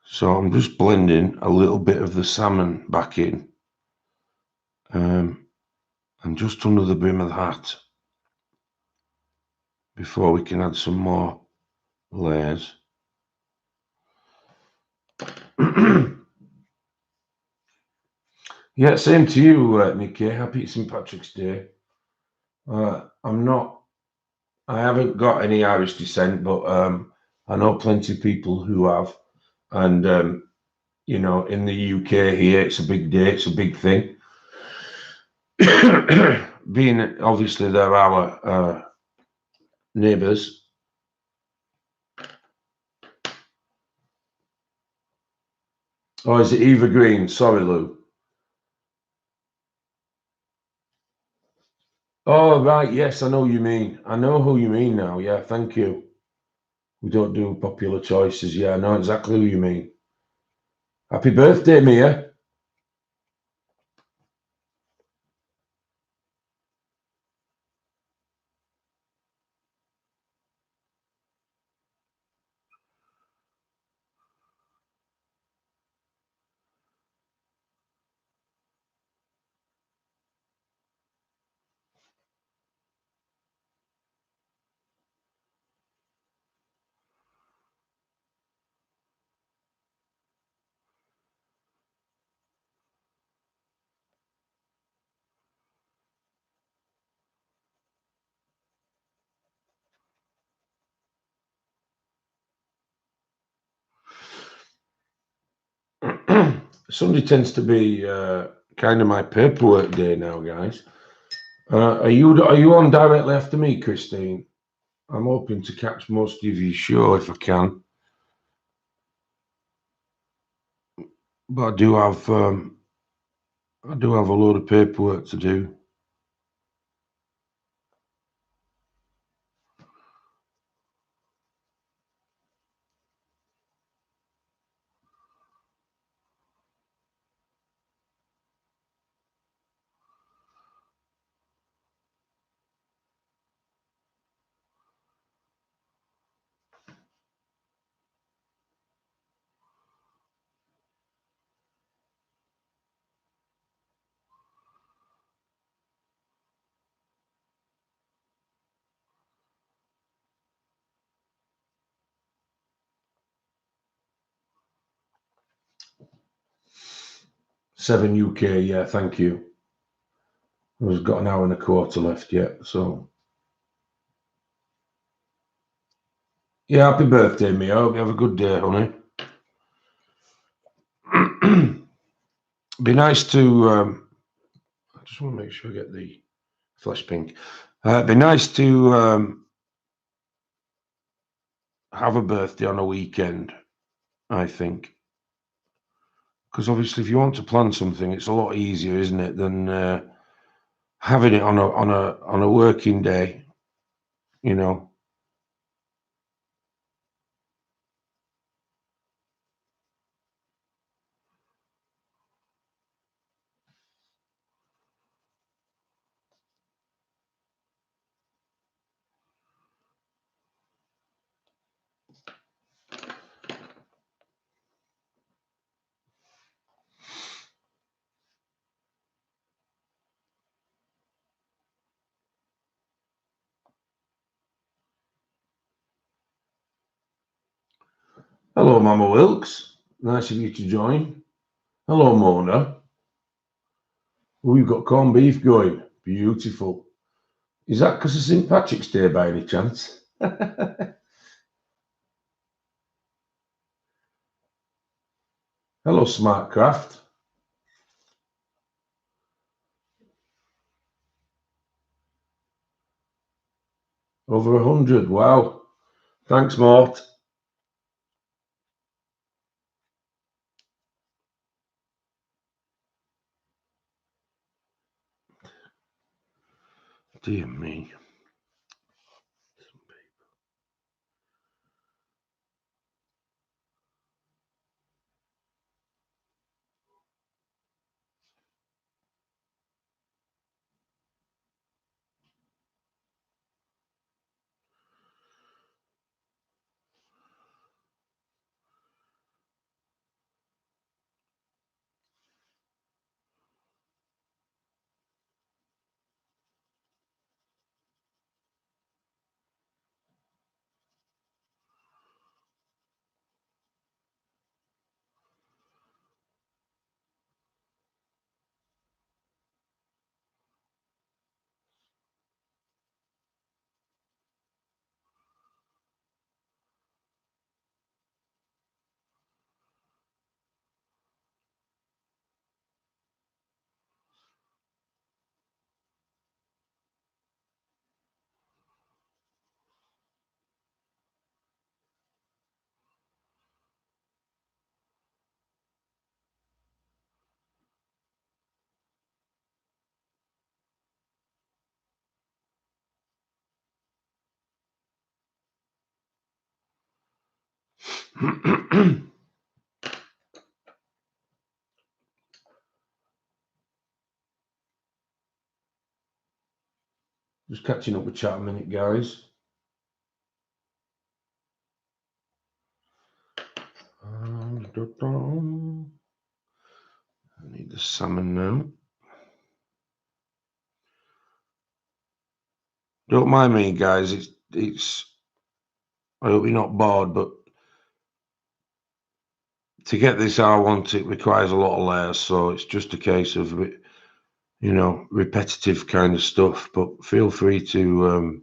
S1: So I'm just blending a little bit of the salmon back in. and just under the brim of the hat before we can add some more layers. Yeah, same to you, Nikki. Happy St. Patrick's Day. I haven't got any Irish descent, but I know plenty of people who have. And, you know, in the UK here, it's a big day, it's a big thing. Being obviously they're our neighbours. Oh, is it Eva Green? Sorry, Lou. Oh, right. Yes, I know who you mean. I know who you mean now. Yeah, thank you. We don't do popular choices. Yeah, I know exactly who you mean. Happy birthday, Mia. Sunday tends to be kind of my paperwork day now, guys. Are you on directly after me, Christine? I'm hoping to catch most of your show if I can, but I do have a load of paperwork to do. Seven UK, yeah, thank you. We've got an hour and a quarter left yet, so yeah, happy birthday, Mia. I hope you have a good day, honey. Be nice to. I just want to make sure I get the flesh pink. Be nice to have a birthday on a weekend, I think, because obviously, if you want to plan something, it's a lot easier, isn't it, than having it on a working day. You know. Hello, Mama Wilkes. Nice of you to join. Hello, Mona. We've got corned beef going. Beautiful. Is that because of St. Patrick's Day by any chance? Hello, Smartcraft. Over 100. Wow. Thanks, Mort. Dear me. Just catching up with chat a minute, guys. I need the salmon now. Don't mind me, guys. It's. I hope you're not bored, but to get this how I want it requires a lot of layers. So it's just a case of, you know, repetitive kind of stuff. But feel free to,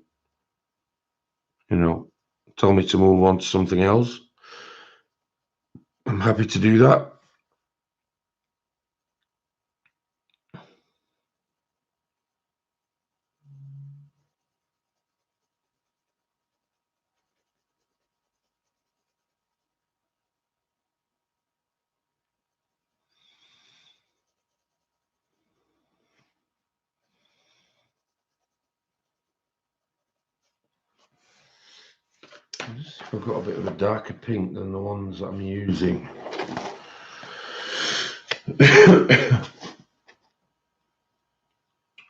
S1: you know, tell me to move on to something else. I'm happy to do that. I've got a bit of a darker pink than the ones that I'm using.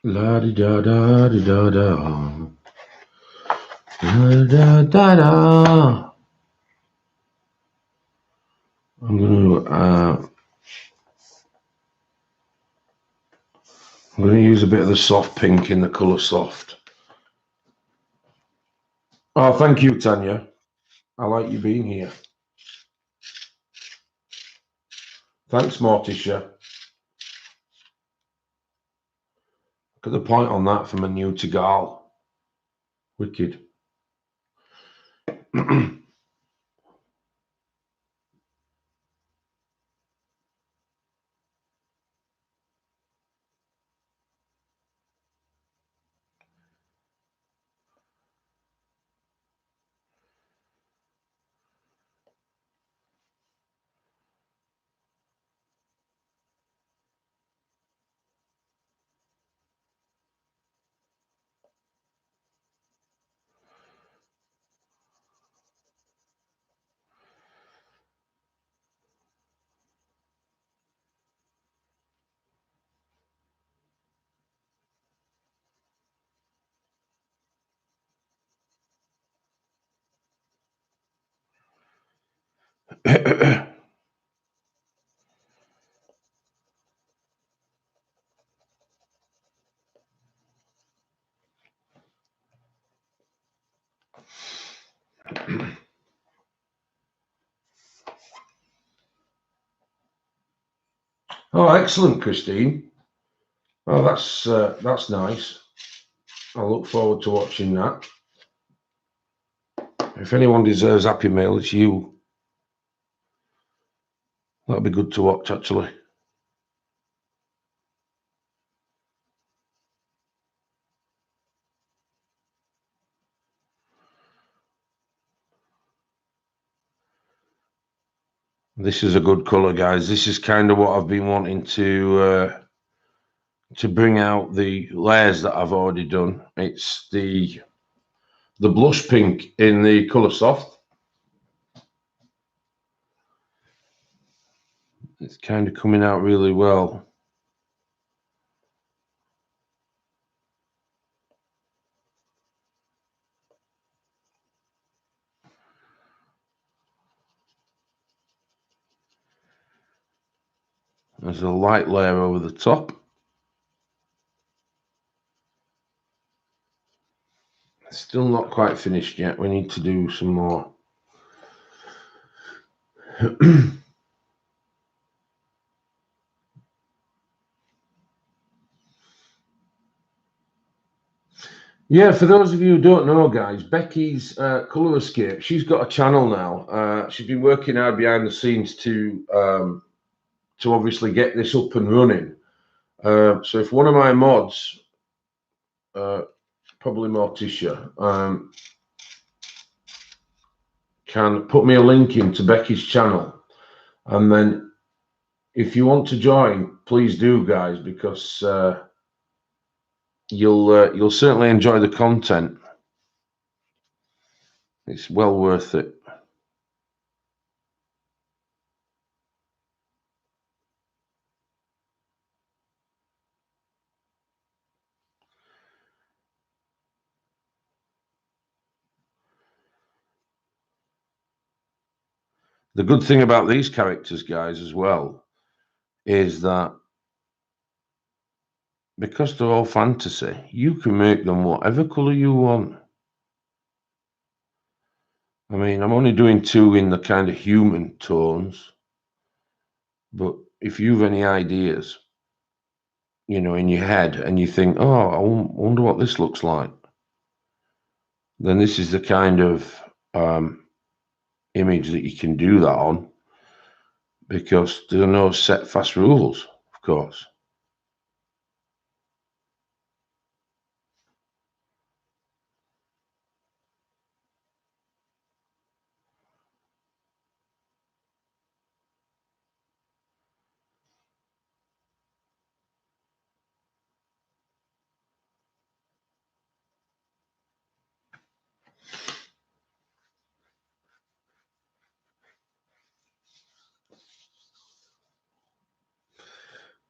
S1: La di da da di da da. Da da da da. I'm gonna use a bit of the soft pink in the colour soft. Oh, thank you, Tanya. I like you being here. Thanks, Morticia. Look at the point on that from a new to Gal. Wicked. Oh, excellent, Christine. Oh, that's nice. I look forward to watching that. If anyone deserves Happy Meal, it's you. That'd be good to watch, actually. This is a good colour, guys. This is kind of what I've been wanting to bring out the layers that I've already done. It's the blush pink in the colour soft. It's kind of coming out really well. There's a light layer over the top. It's still not quite finished yet. We need to do some more. Yeah, for those of you who don't know, guys, Becky's Colour Escape, she's got a channel now. She's been working hard behind the scenes to obviously get this up and running. So if one of my mods, probably Morticia, can put me a link into Becky's channel, and then if you want to join, please do, guys, because you'll certainly enjoy the content. It's well worth it. The good thing about these characters, guys, as well, is that because they're all fantasy, you can make them whatever colour you want. I mean, I'm only doing 2 in the kind of human tones, but if you've any ideas, in your head, and you think, oh, I wonder what this looks like, then this is the kind of image that you can do that on, because there are no set fast rules, of course.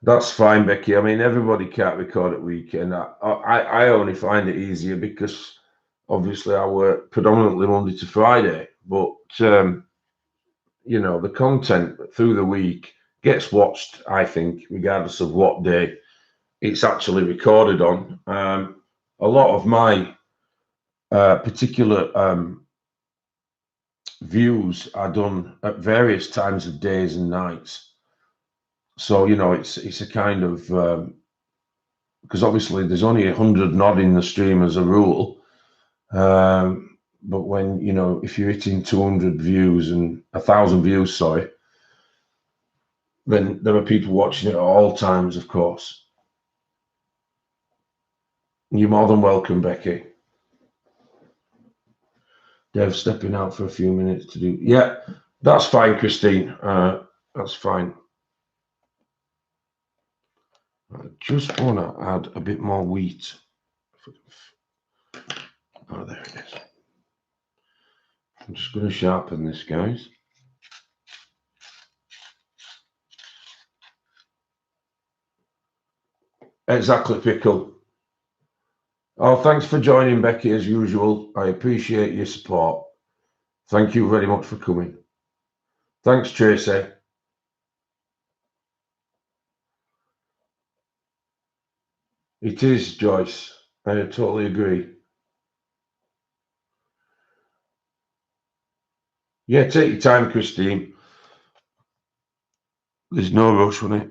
S1: That's fine, Becky. I mean, everybody can't record at weekend. I only find it easier because obviously I work predominantly Monday to Friday, but the content through the week gets watched, I think, regardless of what day it's actually recorded on. A lot of my particular views are done at various times of days and nights. So, it's a kind of, because obviously there's only 100 and odd in the stream as a rule. But when, if you're hitting 200 views and 1,000 views, sorry, then there are people watching it at all times, of course. You're more than welcome, Becky. Dev stepping out for a few minutes to do. Yeah, that's fine, Christine. That's fine. I just want to add a bit more wheat. Oh, there it is. I'm just going to sharpen this, guys. Exactly, Pickle. Oh, thanks for joining, Becky, as usual. I appreciate your support. Thank you very much for coming. Thanks, Tracy. It is, Joyce. I totally agree. Yeah, take your time, Christine. There's no rush on it.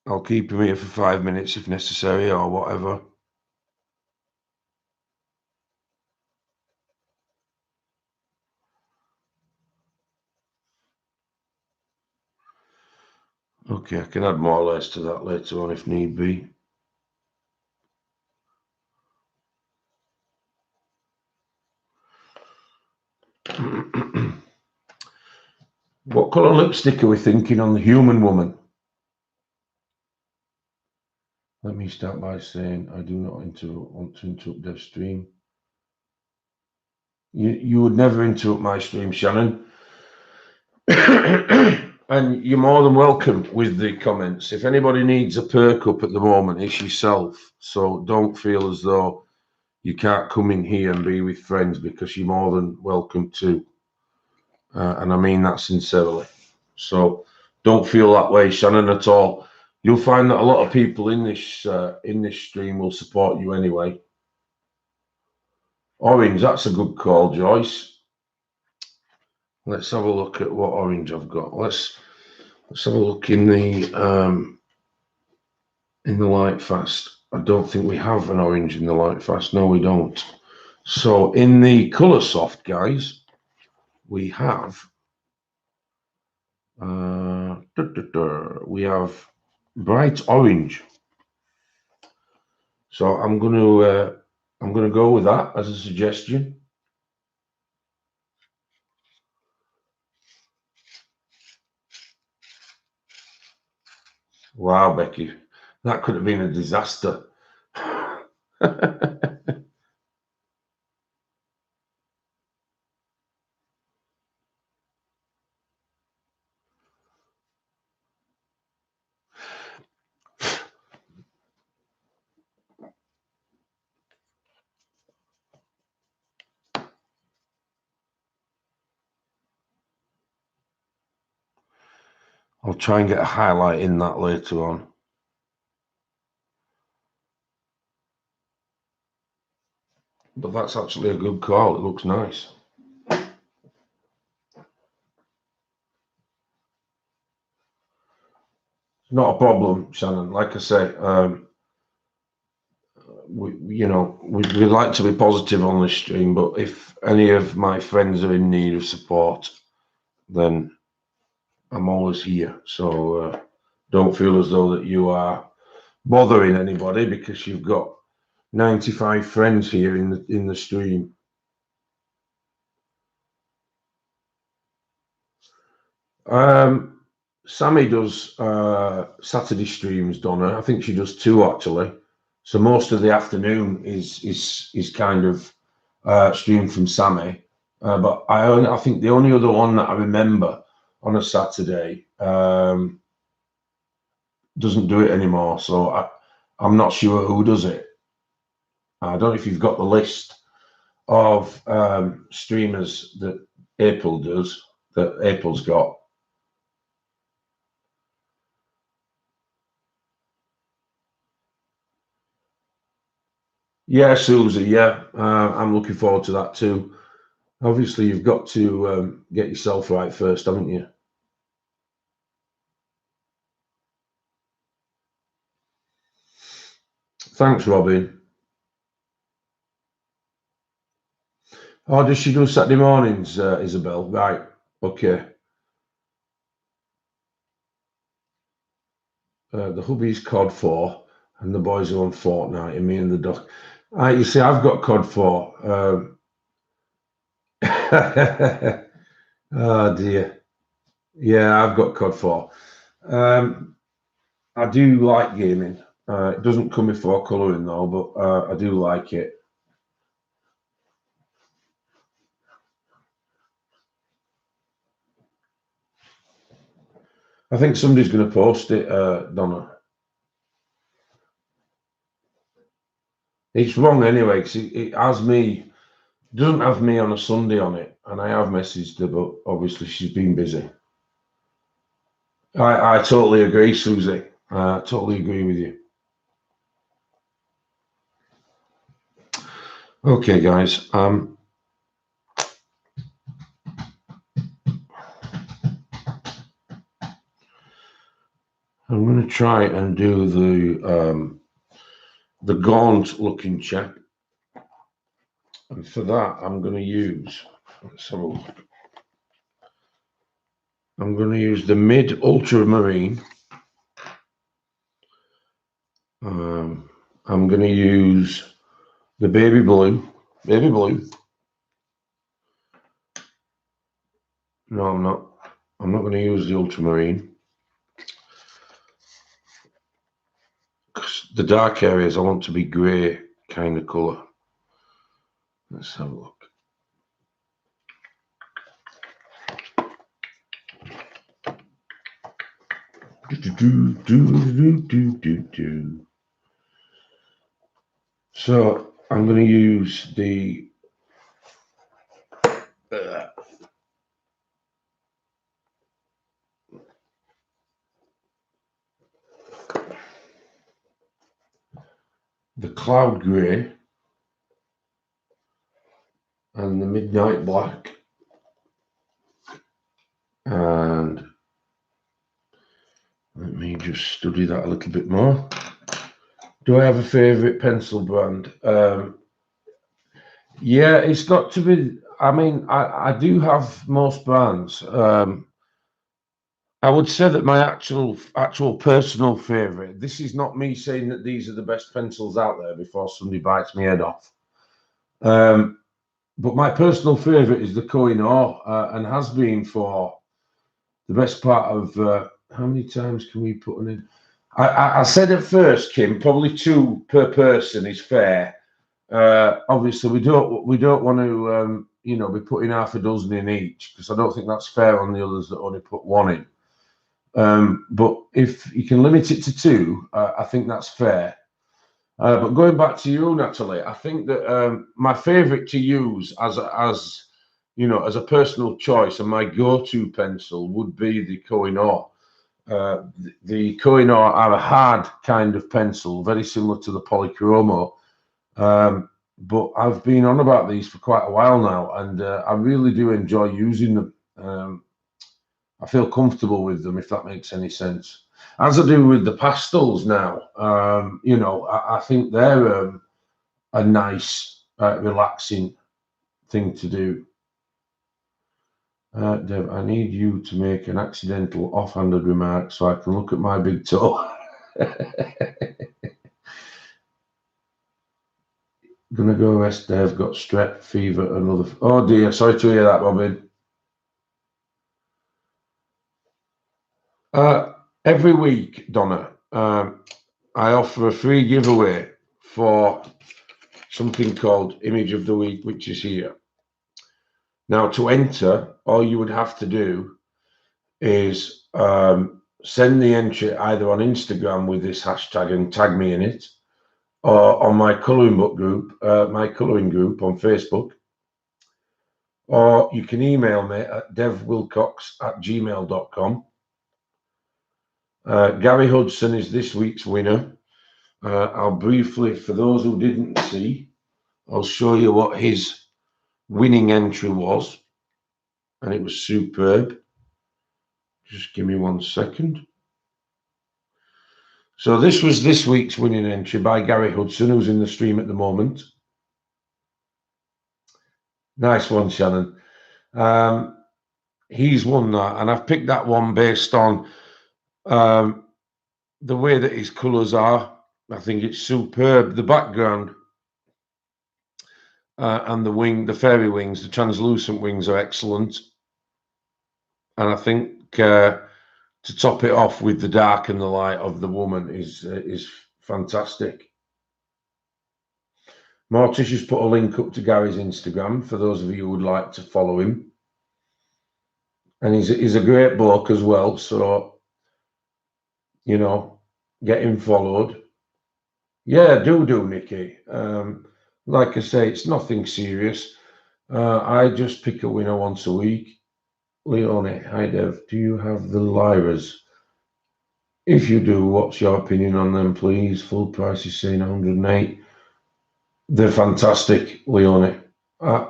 S1: I'll keep him here for 5 minutes if necessary or whatever. Okay, I can add more or less to that later on if need be. What colour lipstick are we thinking on the human woman? Let me start by saying I do not want to interrupt Dev's stream. You would never interrupt my stream, Shannon. And you're more than welcome with the comments. If anybody needs a perk up at the moment, it's yourself. So don't feel as though you can't come in here and be with friends, because you're more than welcome to. And I mean that sincerely. So don't feel that way, Shannon, at all. You'll find that a lot of people in this stream will support you anyway. Orange, that's a good call, Joyce. Let's have a look at what orange I've got. Let's have a look in the light fast. I don't think we have an orange in the light fast. No, we don't. So in the color soft, guys, we have bright orange. So I'm gonna go with that as a suggestion. Wow, Becky, that could have been a disaster. I'll try and get a highlight in that later on. But that's actually a good call. It looks nice. Not a problem, Shannon. Like I say, we like to be positive on this stream, but if any of my friends are in need of support, then I'm always here. So don't feel as though that you are bothering anybody because you've got 95 friends here in the stream. Sammy does Saturday streams, Donna. I think she does 2 actually. So most of the afternoon is kind of streamed from Sammy. But I think the only other one that I remember on a Saturday doesn't do it anymore. So I'm not sure who does it. I don't know if you've got the list of streamers that April does, that April's got. Yeah, Susie, yeah. I'm looking forward to that too. Obviously, you've got to get yourself right first, haven't you? Thanks, Robin. Oh, does she do Saturday mornings, Isabel? Right, okay. The hubby's COD 4, and the boys are on Fortnite, and me and the dog. You see, I've got COD 4. Oh, dear. Yeah, I've got COD 4. I do like gaming. It doesn't come before colouring, though, but I do like it. I think somebody's going to post it, Donna. It's wrong anyway, because it has me, doesn't have me on a Sunday on it, and I have messaged her, but obviously she's been busy. I totally agree, Susie. I totally agree with you. Okay, guys. I'm going to try and do the gaunt-looking chap, and for that, I'm going to use. Let's have a look. I'm going to use the mid ultramarine. I'm going to use the baby blue. Baby blue. No, I'm not. I'm not going to use the ultramarine. The dark areas I want to be grey kind of colour. Let's have a look. So I'm going to use the cloud grey and the midnight black, and let me just study that a little bit more. Do I have a favourite pencil brand? Yeah, it's got to be. I mean, I do have most brands. I would say that my actual personal favourite. This is not me saying that these are the best pencils out there before somebody bites my head off. But my personal favourite is the Koh-i-Noor, and has been for the best part of how many times can we put them in? I said at first, Kim, probably 2 per person is fair. Obviously, we don't want to be putting half a dozen in each, because I don't think that's fair on the others that only put 1 in. But if you can limit it to 2, I think that's fair. But going back to you, Natalie, I think that my favourite to use as a personal choice and my go-to pencil would be the Koh-i-Noor. The Kohinoor are a hard kind of pencil, very similar to the Polychromo. But I've been on about these for quite a while now, and I really do enjoy using them. I feel comfortable with them, if that makes any sense. As I do with the pastels now, you know, I think they're a nice, relaxing thing to do. Dev, I need you to make an accidental offhanded remark so I can look at my big toe. Gonna go rest, Dev. Got strep, fever, another. Oh dear, sorry to hear that, Robin. Every week, Donna, I offer a free giveaway for something called Image of the Week, which is here. Now, to enter, all you would have to do is send the entry either on Instagram with this hashtag and tag me in it, or on my colouring book group, my colouring group on Facebook, or you can email me at devwilcox@gmail.com. Gary Hudson is this week's winner. I'll briefly, for those who didn't see, I'll show you what his winning entry was, and it was superb. Just give me 1 second. So this was this week's winning entry by Gary Hudson, who's in the stream at the moment. Nice one, Shannon. He's won that, and I've picked that one based on the way that his colours are. I think it's superb. The background and the fairy wings, the translucent wings are excellent. And I think to top it off with the dark and the light of the woman is fantastic. Mortish has put a link up to Gary's Instagram for those of you who would like to follow him. And he's a great bloke as well, so, you know, get him followed. Yeah, do, Nikki. Like I say, it's nothing serious. I just pick a winner once a week. Leone, hi Dev, do you have the Lyras? If you do, what's your opinion on them, please? Full price is saying 108. They're fantastic, Leone. I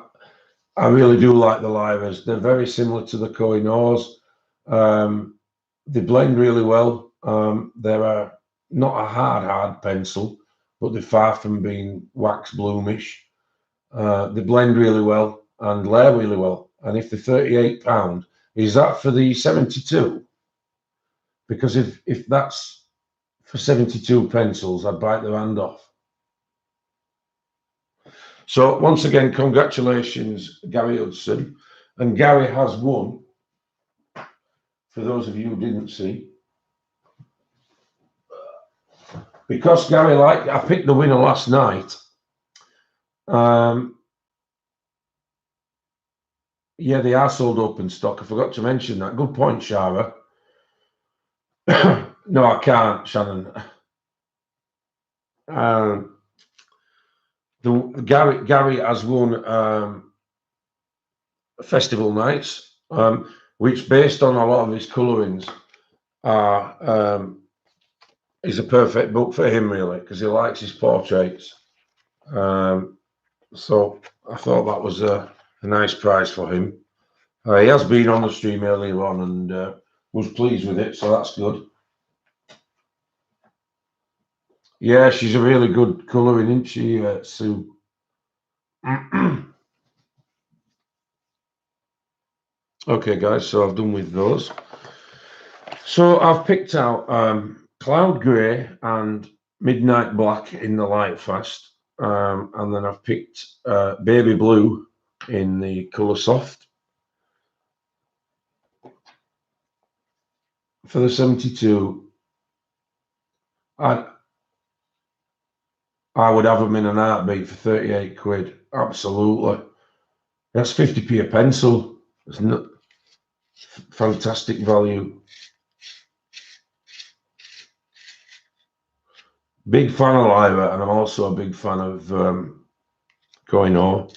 S1: really do like the Lyras. They're very similar to the Kohinoors. They blend really well. They're not a hard pencil, but they're far from being wax bloomish. They blend really well and layer really well. And if they're £38, is that for the 72? Because if that's for 72 pencils, I'd bite their hand off. So once again, congratulations, Gary Hudson. And Gary has won, for those of you who didn't see. Because Gary, I picked the winner last night. Yeah, they are sold open stock. I forgot to mention that. Good point, Shara. No, I can't, Shannon. Gary has won Festival Nights, which, based on a lot of his colourings, is a perfect book for him, really, because he likes his portraits. So I thought that was a nice prize for him. He has been on the stream earlier on and was pleased with it, so that's good. Yeah, she's a really good colouring, isn't she, Sue? Okay, guys, so I've done with those. So I've picked out Cloud Grey and Midnight Black in the Light Fast, and then I've picked Baby Blue in the Colour Soft. For the 72, I would have them in an heartbeat for 38 quid. Absolutely. That's 50p a pencil. It's not fantastic value. Big fan of Lyra, and I'm also a big fan of Kohinoor.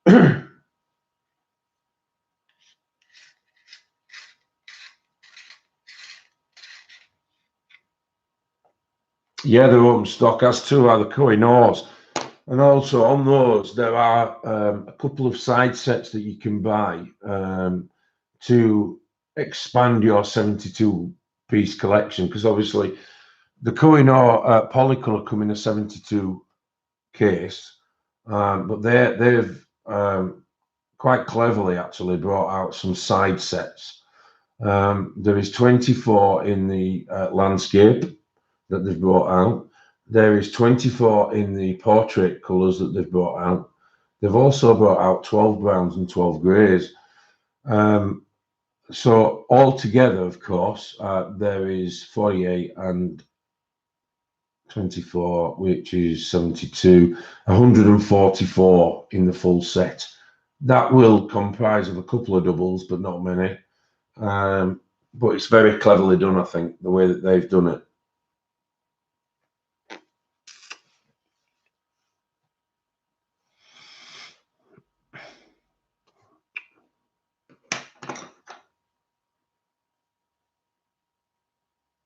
S1: Yeah, they're open stock, as too are the Koh-i-Noors. And also on those, there are a couple of side sets that you can buy to expand your 72-piece collection. Because obviously, the Koh-i-Noor Polycolour come in a 72 case, but they've quite cleverly actually brought out some side sets. There is 24 in the landscape that they've brought out. There is 24 in the portrait colours that they've brought out. They've also brought out 12 browns and 12 greys. So altogether, of course, there is 48 and 24, which is 72, 144 in the full set. That will comprise of a couple of doubles, but not many. But it's very cleverly done, I think, the way that they've done it.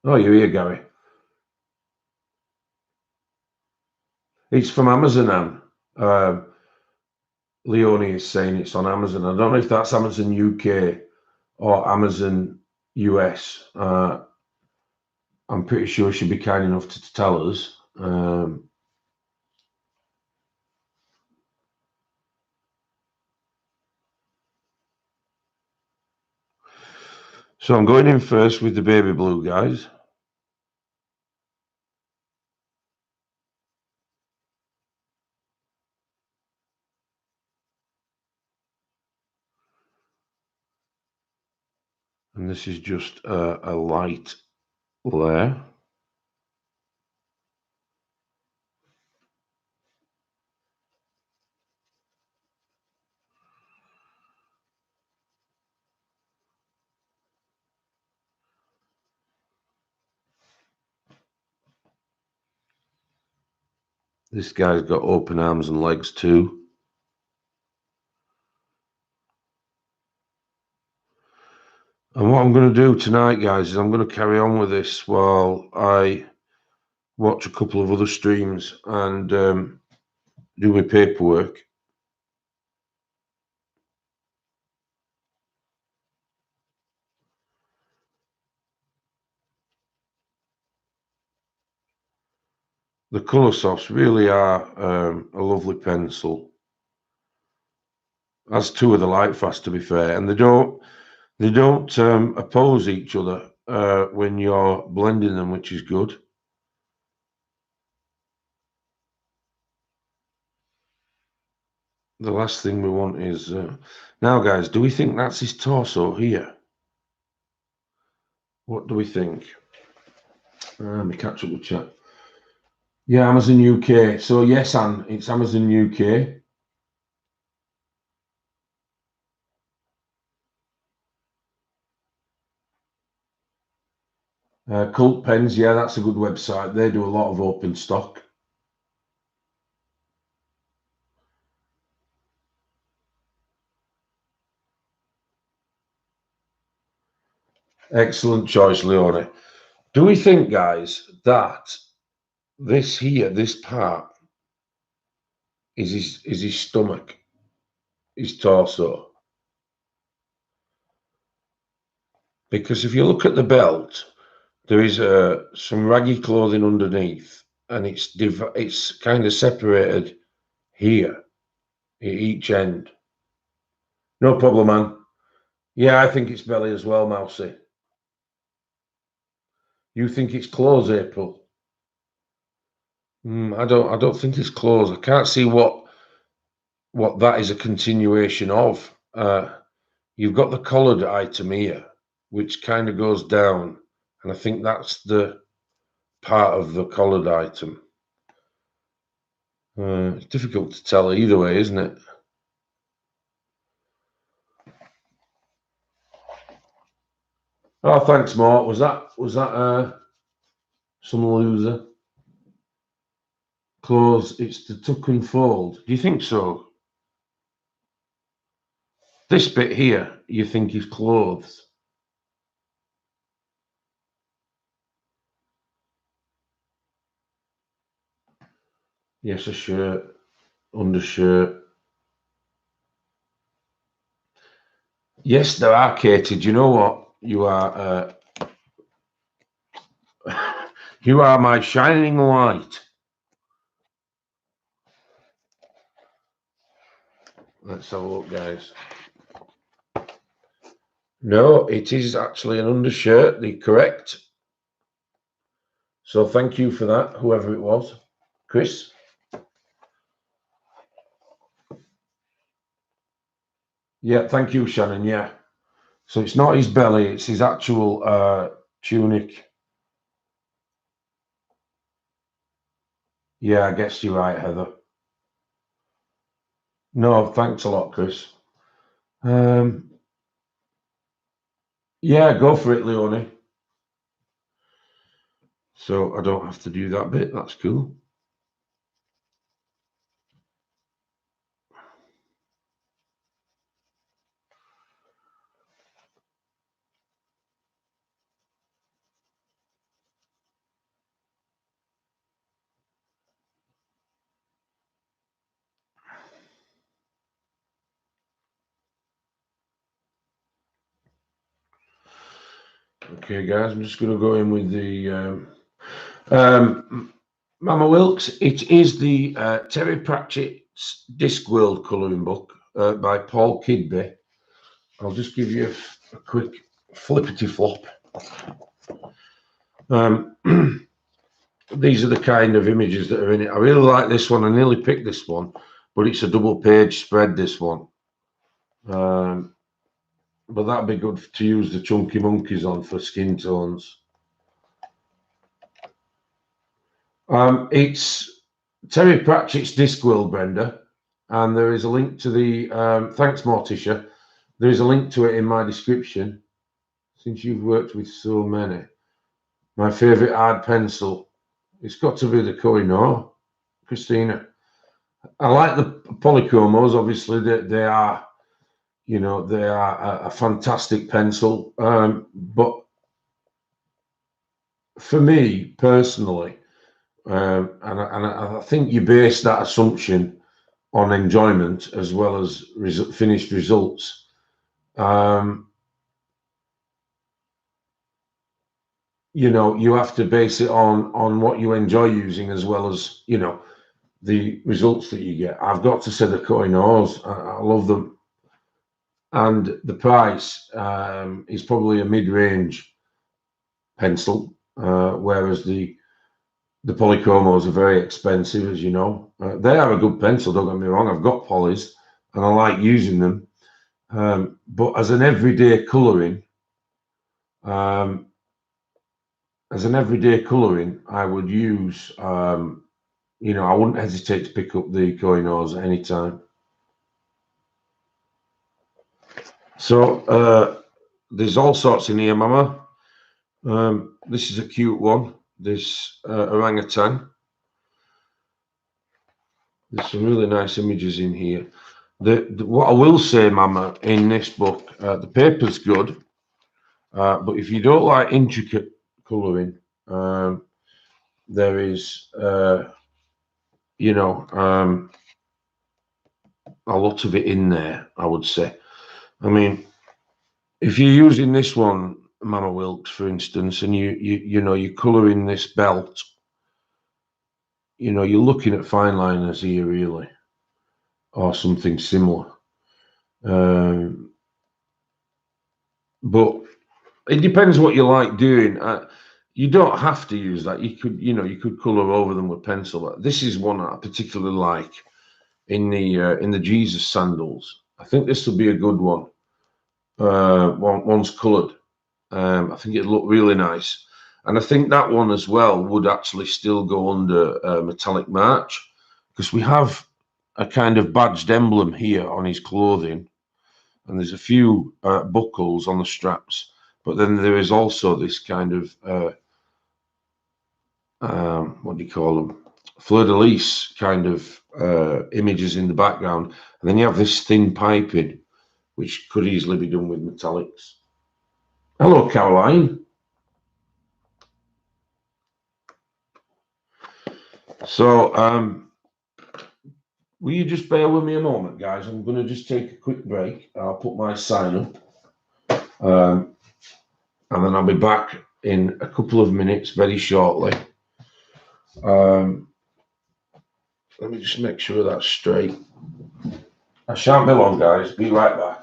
S1: Oh, you're here, Gary. It's from Amazon, Anne. Leonie is saying it's on Amazon. I don't know if that's Amazon UK or Amazon US. I'm pretty sure she'd be kind enough to tell us. So I'm going in first with the baby blue, guys. And this is just a light layer. This guy's got open arms and legs too. And what I'm going to do tonight, guys, is I'm going to carry on with this while I watch a couple of other streams and do my paperwork. The colour softs really are a lovely pencil, as two of the Lightfast, to be fair, and they don't oppose each other when you're blending them, which is good. The last thing we want is now, guys. Do we think that's his torso here? What do we think? Let me catch up with chat. Yeah, Amazon UK. So yes, Anne, it's Amazon UK. Cult Pens, yeah, that's a good website. They do a lot of open stock. Excellent choice, Leone. Do we think, guys, that this here, this part, is his stomach, his torso? Because if you look at the belt, there is some raggy clothing underneath, and it's kind of separated here at each end. No problem, man. Yeah, I think it's belly as well, Mousy. You think it's clothes, April? I don't think it's clothes. I can't see what that is a continuation of. You've got the collared item here, which kind of goes down, and I think that's the part of the collared item. It's difficult to tell either way, isn't it? Oh, thanks, Mark. Was that some loser? Clothes, it's the tuck and fold. Do you think so? This bit here, you think is clothes. Yes, a shirt, undershirt. Yes, there are, Katie. Do you know what? You are you are my shining light. Let's have a look, guys. No, it is actually an undershirt, the correct. So thank you for that, whoever it was. Chris? Yeah, thank you, Shannon. Yeah. So it's not his belly, it's his actual tunic. Yeah, I guess you're right, Heather. No, thanks a lot, Chris. Yeah, go for it, Leonie. So I don't have to do that bit. That's cool. Okay, guys, I'm just going to go in with the Mama Wilkes. It is the Terry Pratchett's Discworld colouring book by Paul Kidby. I'll just give you a quick flippity flop. These are the kind of images that are in it. I really like this one. I nearly picked this one, but it's a double page spread, this one. But that'd be good to use the chunky monkeys on for skin tones. It's Terry Pratchett's Discworld, Brenda, and there is a link to the. Thanks, Morticia. There is a link to it in my description. Since you've worked with so many, my favourite hard pencil. It's got to be the Koh-i-Noor, Christina. I like the polychromos. Obviously, they are, you know, they are a fantastic pencil. But for me personally, and I think you base that assumption on enjoyment as well as finished results. You know, you have to base it on what you enjoy using as well as, you know, the results that you get. I've got to say the Koh-i-Noors, I love them, and the price is probably a mid-range pencil, whereas the polychromos are very expensive, as you know. They are a good pencil, don't get me wrong. I've got polys and I like using them, but as an everyday colouring, I would use. You know, I wouldn't hesitate to pick up the Koh-i-Noors at any time. So there's all sorts in here, Mama. This is a cute one. This orangutan. There's some really nice images in here. What I will say, Mama, in this book, the paper's good, but if you don't like intricate colouring, there is, you know, a lot of it in there, I would say. I mean, if you're using this one, Mama Wilkes, for instance, and you know, you're colouring this belt, you know, you're looking at fine liners here, really, or something similar. But it depends what you like doing. You don't have to use that. You could, you know, you could colour over them with pencil. This is one I particularly like in the Jesus sandals. I think this will be a good one. Once coloured, I think it'd look really nice. And I think that one as well would actually still go under MetallicMarch, because we have a kind of badged emblem here on his clothing, and there's a few buckles on the straps, but then there is also this kind of what do you call them, fleur-de-lis kind of images in the background, and then you have this thin piping which could easily be done with metallics. Hello, Caroline. So, will you just bear with me a moment, guys? I'm going to just take a quick break. I'll put my sign up. And then I'll be back in a couple of minutes, very shortly. Let me just make sure that's straight. I shan't be long, guys. Be right back.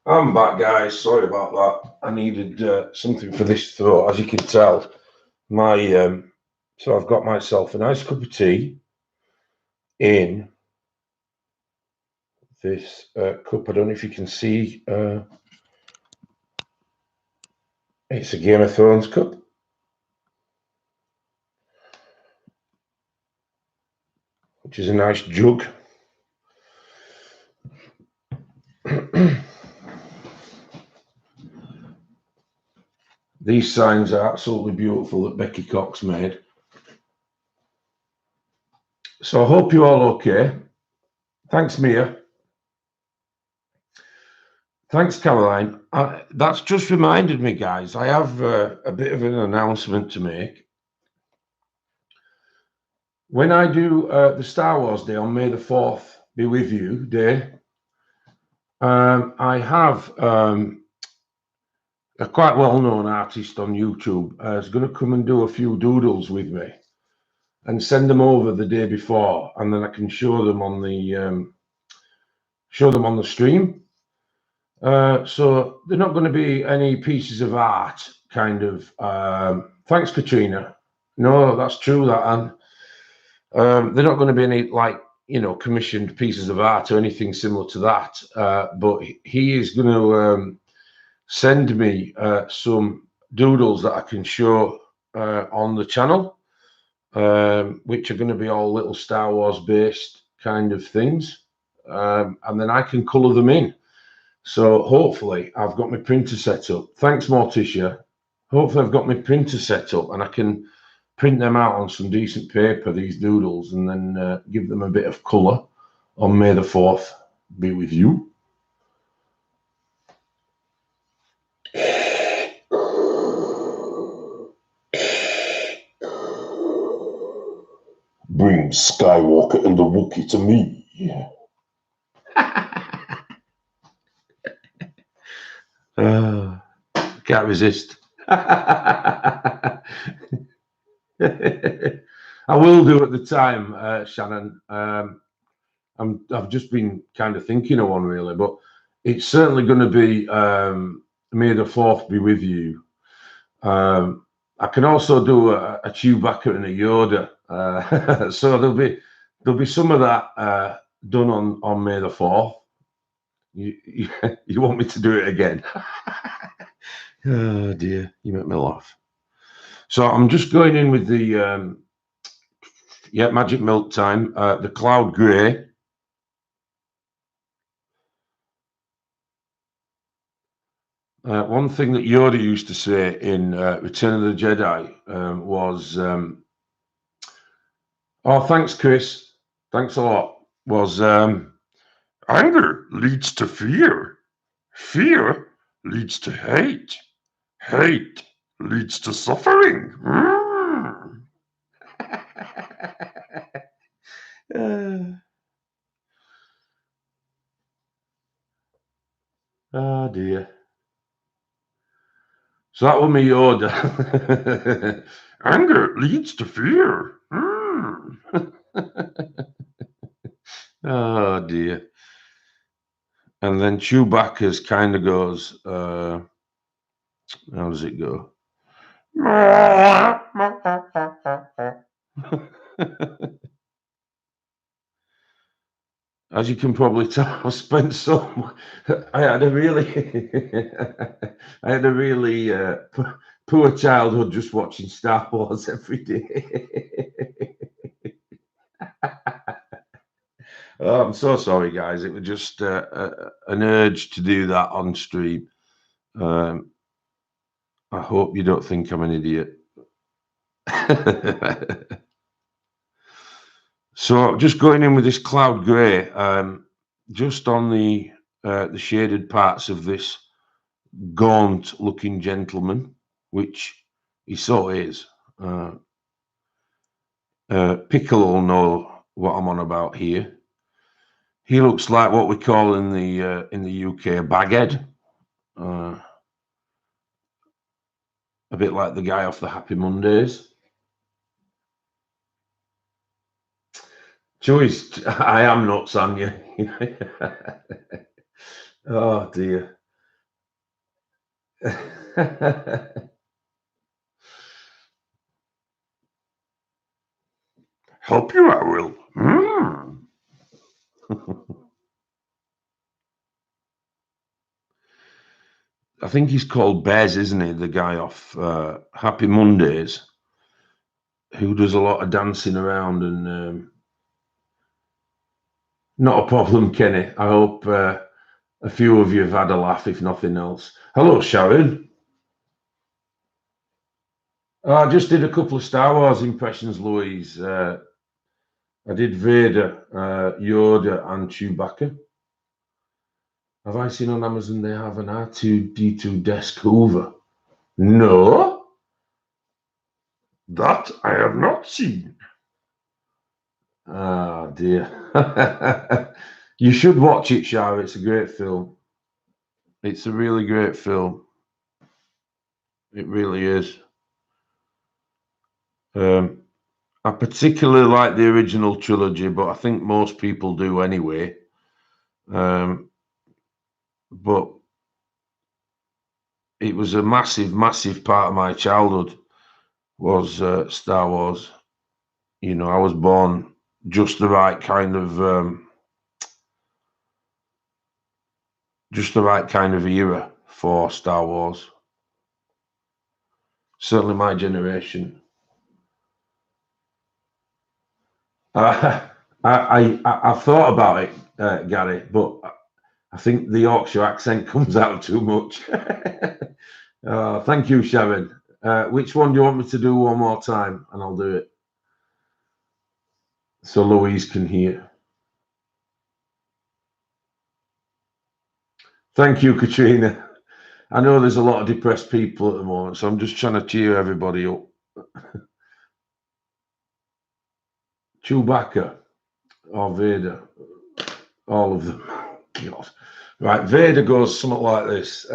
S1: I'm back, guys. Sorry about that. I needed something for this throat. As you can tell, my so I've got myself a nice cup of tea in this cup. I don't know if you can see. It's a Game of Thrones cup. Which is a nice jug. These signs are absolutely beautiful that Becky Cox made. So I hope you're all okay. Thanks, Mia. Thanks, Caroline. That's just reminded me, guys, I have a bit of an announcement to make. When I do the Star Wars Day on May the 4th, be with you day, I have a quite well-known artist on YouTube is going to come and do a few doodles with me and send them over the day before, and then I can show them on the stream. So they're not going to be any pieces of art, kind of. Thanks, Katrina. No, that's true. That and they're not going to be any commissioned pieces of art or anything similar to that. But he is going to send me some doodles that I can show on the channel, which are going to be all little Star Wars based kind of things, and then I can colour them in. So hopefully I've got my printer set up. Thanks, Morticia. Hopefully I've got my printer set up and I can print them out on some decent paper, these doodles, and then give them a bit of colour on May the 4th. Be with you. Bring Skywalker and the Wookiee to me. Can't resist. I will do at the time, Shannon. I've just been kind of thinking of one really, but it's certainly going to be May the 4th be with you. I can also do a Chewbacca and a Yoda, so there'll be some of that done on May the 4th. You want me to do it again? Oh dear, you make me laugh. So I'm just going in with the Magic Milk time, the Cloud Grey. One thing that Yoda used to say in Return of the Jedi was, oh, thanks, Chris. Thanks a lot. Was anger leads to fear. Fear leads to hate. Hate leads to suffering. Oh dear. So that was me Yoda. Anger leads to fear. Oh dear. And then Chewbacca's kind of goes, how does it go? As you can probably tell, I've spent I had a really poor childhood just watching Star Wars every day. Oh, I'm so sorry, guys. It was just an urge to do that on stream. I hope you don't think I'm an idiot. So just going in with this Cloud Grey, just on the shaded parts of this gaunt-looking gentleman, which he so is. Pickle will know what I'm on about here. He looks like what we call in the UK a baghead, a bit like the guy off the Happy Mondays. Joyce, I am nuts on you. Oh dear. Help you, I will. I think he's called Bez, isn't he? The guy off Happy Mondays, who does a lot of dancing around and not a problem, Kenny. I hope a few of you have had a laugh, if nothing else. Hello, Sharon. I just did a couple of Star Wars impressions, Louise. I did Vader, Yoda, and Chewbacca. Have I seen on Amazon they have an R2-D2 desk hoover? No, that I have not seen. Ah, dear. You should watch it, Shara. It's a great film. It's a really great film. It really is. I particularly like the original trilogy, but I think most people do anyway. But it was a massive, massive part of my childhood was Star Wars. You know, I was born just the right kind of era for Star Wars. Certainly my generation. I thought about it, Gary, but I think the Yorkshire accent comes out too much. Thank you, Sharon. Which one do you want me to do one more time? And I'll do it. So Louise can hear. Thank you, Katrina. I know there's a lot of depressed people at the moment, so I'm just trying to cheer everybody up. Chewbacca or Vader, all of them. God. Right, Vader goes something like this.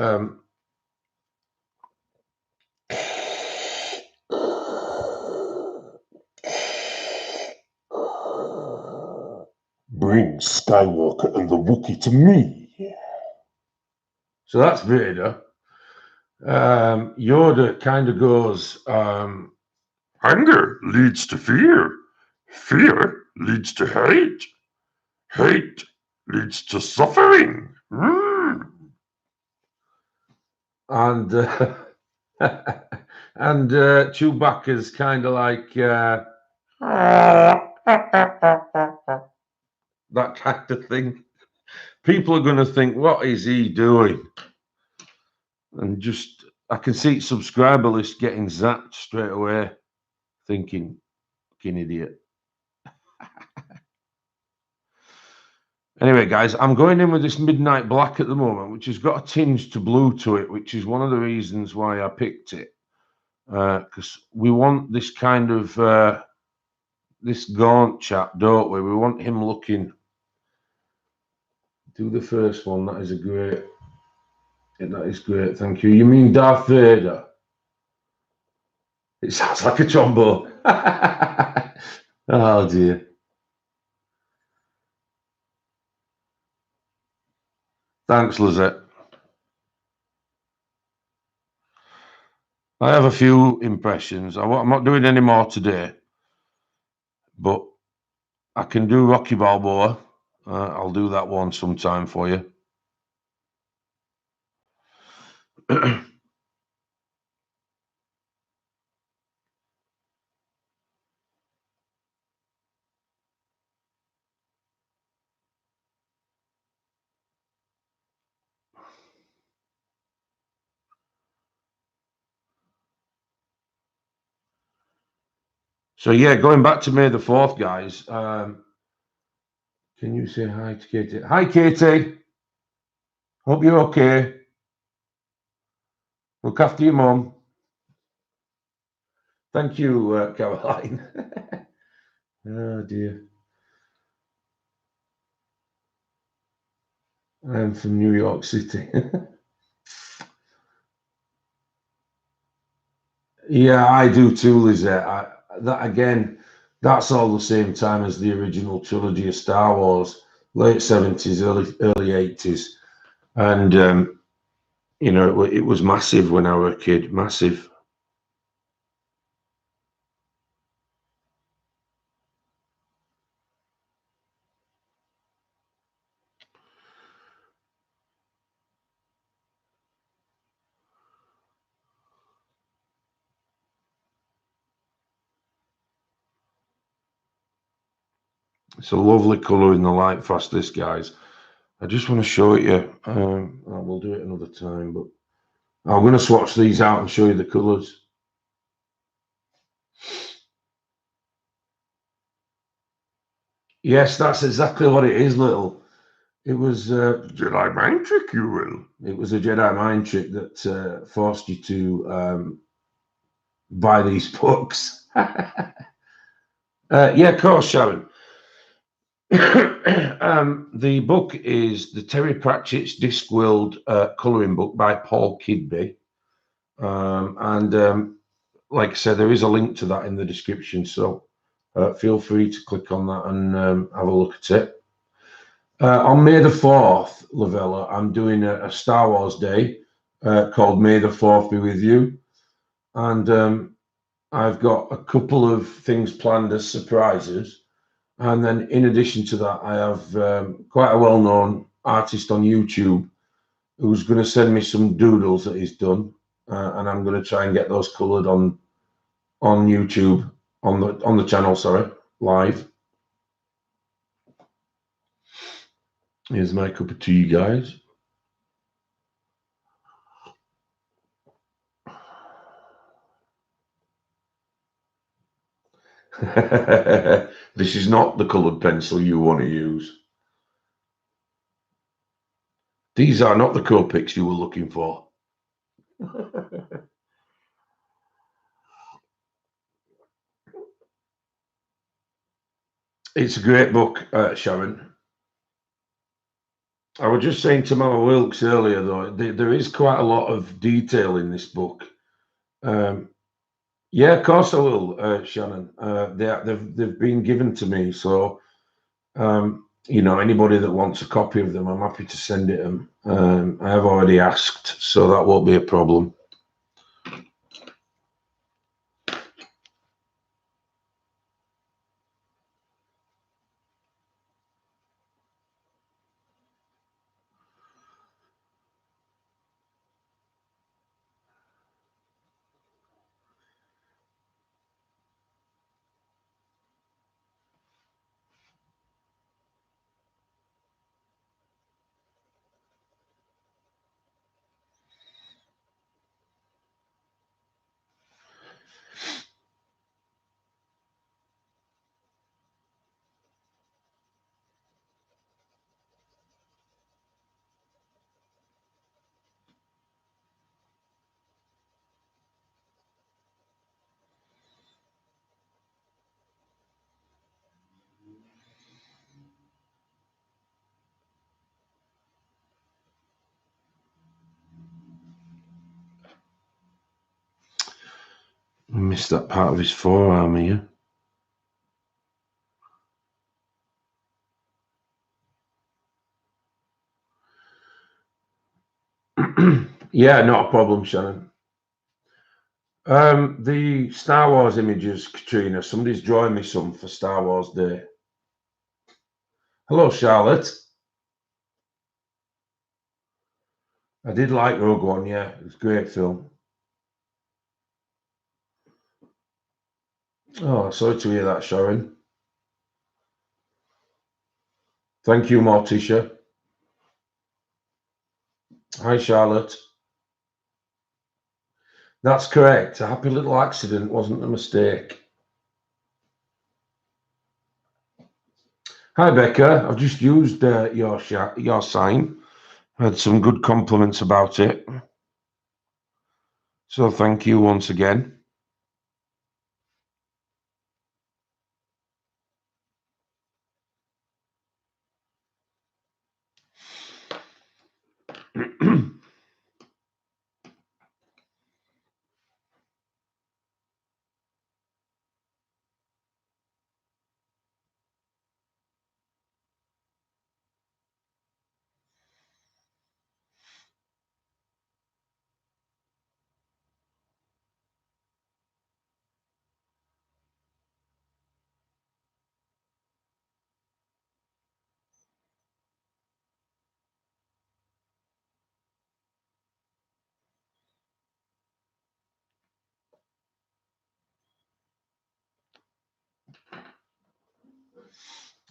S1: Bring Skywalker and the Wookiee to me. So that's Vader. Yoda kind of goes, anger leads to fear. Fear leads to hate. Hate leads to suffering. And and Chewbacca's kind of like that kind of thing. People are going to think, what is he doing? And just, I can see subscriber list getting zapped straight away, thinking, fucking idiot. Anyway, guys, I'm going in with this Midnight Black at the moment, which has got a tinge to blue to it, which is one of the reasons why I picked it. Because we want this kind of, this gaunt chap, don't we? We want him looking. Do the first one. That is great. That is great. Thank you. You mean Darth Vader? It sounds like a trombone. Oh dear. Thanks, Lizette. I have a few impressions. I'm not doing any more today, but I can do Rocky Balboa. I'll do that one sometime for you. So yeah, going back to May the 4th, guys. Can you say hi to Katie? Hi, Katie. Hope you're okay. Look after your mum. Thank you, Caroline. Oh dear. I'm from New York City. Yeah, I do too, Lizette. That again, that's all the same time as the original trilogy of Star Wars, late 70s, early 80s, and You know, it was massive when I was a kid, massive. It's a lovely colour in the light fast, this, guys. I just want to show it you. I will do it another time, but I'm going to swatch these out and show you the colours. Yes, that's exactly what it is, little. It was a Jedi mind trick, you will. It was a Jedi mind trick that forced you to buy these books. Yeah, of course, Sharon. The book is the Terry Pratchett's Discworld colouring book by Paul Kidby. Like I said, there is a link to that in the description, so feel free to click on that and have a look at it. On May the 4th, Lavella, I'm doing a Star Wars day called May the 4th Be With You. And I've got a couple of things planned as surprises. And then in addition to that, I have quite a well-known artist on YouTube who's going to send me some doodles that he's done. And I'm going to try and get those coloured on YouTube, on the channel, sorry, live. Here's my cup of tea, guys. This is not the coloured pencil you want to use. These are not the Copics you were looking for. It's a great book, Sharon. I was just saying to Mama Wilkes earlier, though, there is quite a lot of detail in this book. Yeah, of course I will, Shannon. They've been given to me, so you know, anybody that wants a copy of them, I'm happy to send it them. I have already asked, so that won't be a problem. I missed that part of his forearm here. Yeah, not a problem, Shannon. The Star Wars images, Katrina. Somebody's drawing me some for Star Wars Day. Hello, Charlotte. I did like Rogue One, yeah. It was a great film. Oh, sorry to hear that, Sharon. Thank you, Morticia. Hi, Charlotte. That's correct. A happy little accident wasn't a mistake. Hi, Becca. I've just used your sign. I had some good compliments about it. So thank you once again.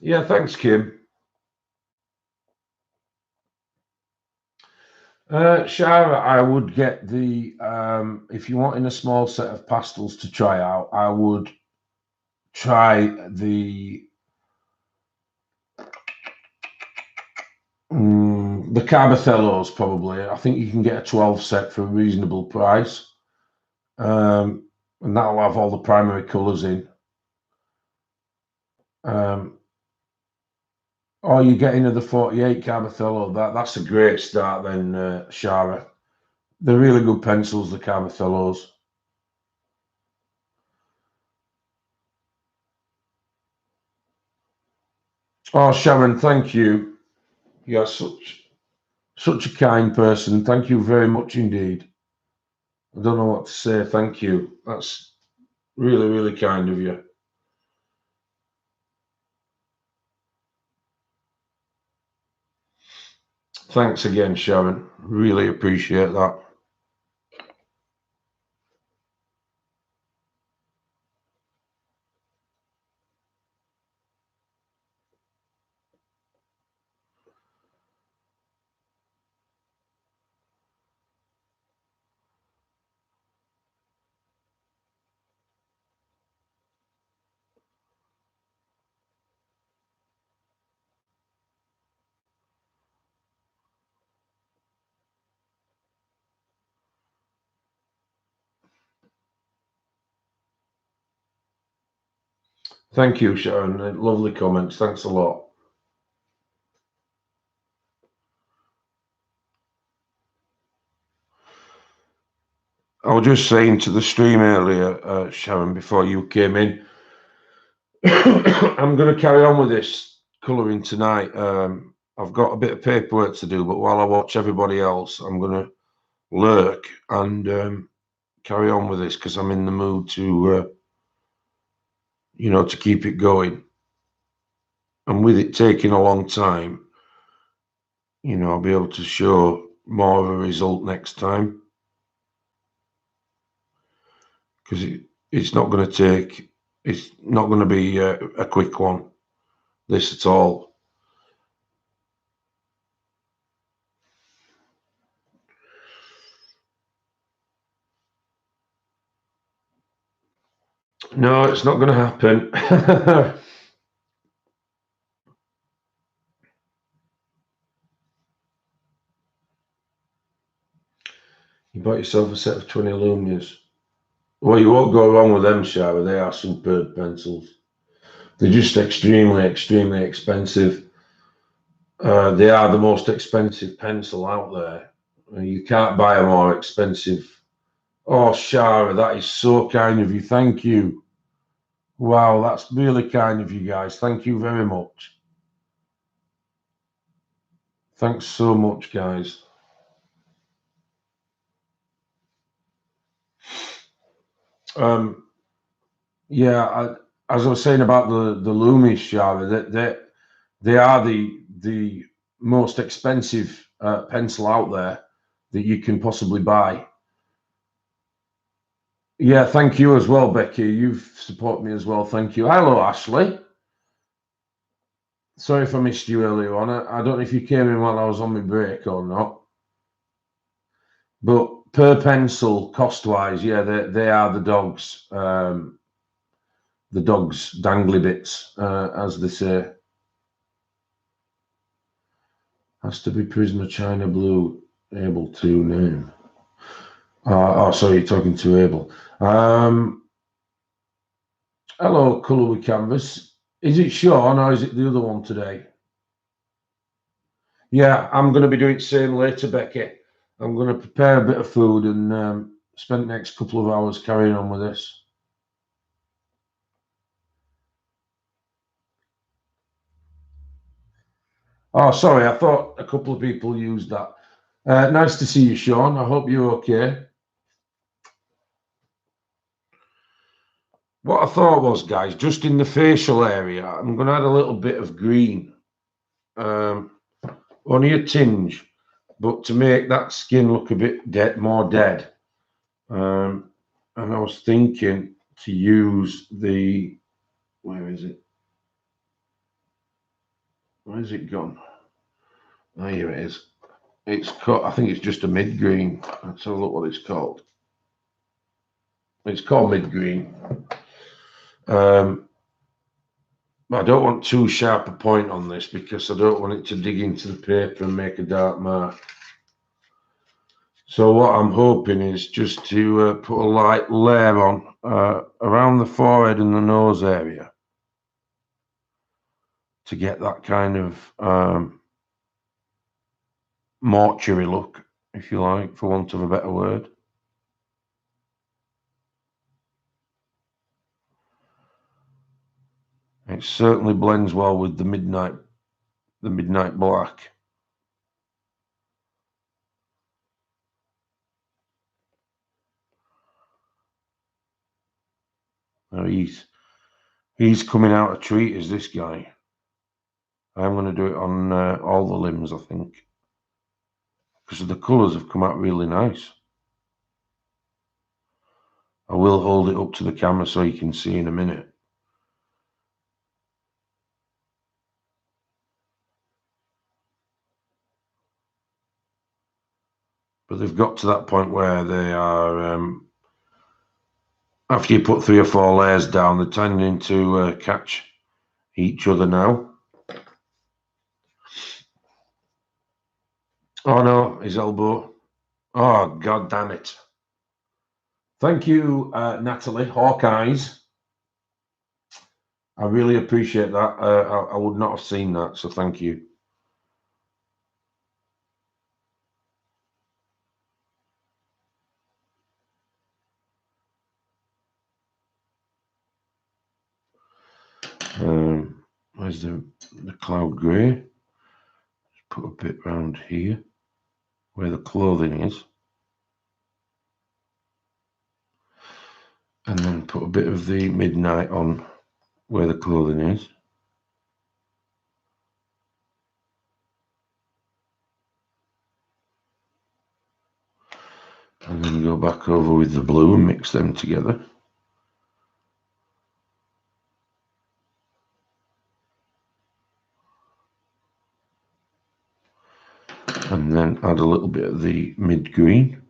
S1: Yeah, thanks, Kim. Shara, I would get the, if you're wanting a small set of pastels to try out, I would try the Carbothellos probably. I think you can get a 12 set for a reasonable price. And that'll have all the primary colours in. Or you get into the 48 Carbothello. That's a great start then, Shara. They're really good pencils, the Carbothellos. Oh, Sharon, thank you. You're such a kind person. Thank you very much indeed. I don't know what to say. Thank you. That's really, really kind of you. Thanks again, Sharon. Really appreciate that. Thank you, Sharon. Lovely comments. Thanks a lot. I was just saying to the stream earlier, Sharon, before you came in, I'm going to carry on with this colouring tonight. I've got a bit of paperwork to do, but while I watch everybody else, I'm going to lurk and carry on with this because I'm in the mood to, to keep it going. And with it taking a long time, I'll be able to show more of a result next time because it's not going to be a quick one, this at all. No, it's not going to happen. You bought yourself a set of 20 Lumias. Well, you won't go wrong with them, Shara. They are superb pencils. They're just extremely, extremely expensive. They are the most expensive pencil out there. You can't buy a more expensive. Oh, Shara, that is so kind of you. Thank you. Wow, that's really kind of you guys. Thank you very much. Thanks so much, guys. Yeah, as I was saying about the Loomis, Shara, that they are the most expensive pencil out there that you can possibly buy. Yeah, thank you as well, Becky. You've supported me as well. Thank you. Hello, Ashley. Sorry if I missed you earlier on. I don't know if you came in while I was on my break or not. But per pencil, cost-wise, yeah, they are the dogs. The dogs' dangly bits, as they say. Has to be Prisma China Blue, able to name. Sorry, you're talking to Abel. Hello, Colour with Canvas. Is it Sean or is it the other one today? Yeah, I'm going to be doing the same later, Becky. I'm going to prepare a bit of food and spend the next couple of hours carrying on with this. Oh, sorry, I thought a couple of people used that. Nice to see you, Sean. I hope you're okay. What I thought was, guys, just in the facial area, I'm going to add a little bit of green. Only a tinge, but to make that skin look a bit more dead. And I was thinking to use where is it? Where's it gone? Oh, here it is. It's called, I think it's just a mid-green. Let's have a look what it's called. It's called mid-green. I don't want too sharp a point on this because I don't want it to dig into the paper and make a dark mark. So what I'm hoping is just to put a light layer on around the forehead and the nose area to get that kind of mortuary look, if you like, for want of a better word. It certainly blends well with the midnight black. Now he's coming out a treat, is this guy. I'm going to do it on all the limbs, I think, because the colours have come out really nice. I will hold it up to the camera so you can see in a minute. But they've got to that point where they are, after you put 3 or 4 layers down, they're tending to catch each other now. Oh no, his elbow. Oh, God damn it. Thank you, Natalie, Hawkeyes. I really appreciate that. I would not have seen that, so thank you. Where's the cloud grey? Just put a bit round here where the clothing is. And then put a bit of the midnight on where the clothing is. And then go back over with the blue and mix them together. And then add a little bit of the mid-green.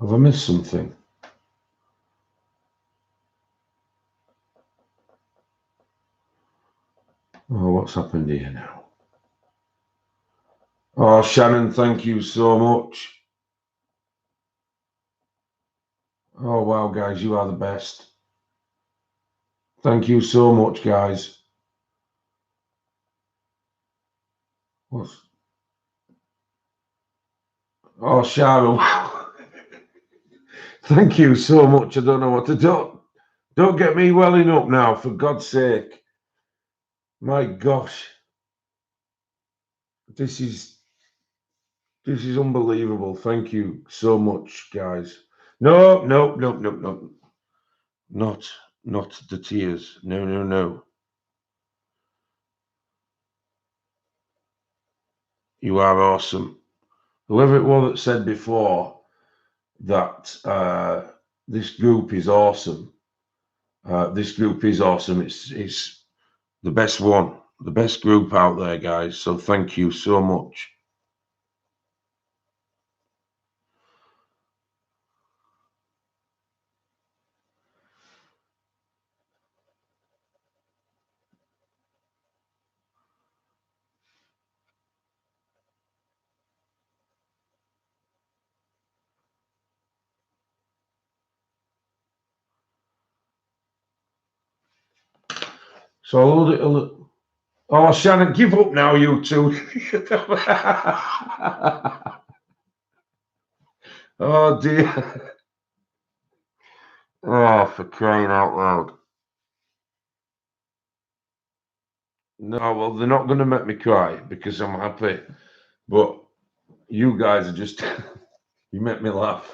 S1: Have I missed something? Oh, what's happened here now? Oh, Shannon, thank you so much. Oh, wow, guys, you are the best. Thank you so much, guys. What's... Oh, Sharon, thank you so much. I don't know what to do. Don't get me welling up now, for God's sake. My gosh. This is unbelievable. Thank you so much, guys. No. Not the tears. No. You are awesome. Whoever it was that said before that this group is awesome. This group is awesome. It's the best one, the best group out there, guys. So thank you so much. So I'll Oh, Shannon, give up now, you two. Oh, dear. Oh, for crying out loud. No, well, they're not going to make me cry because I'm happy. But you guys are just, you make me laugh.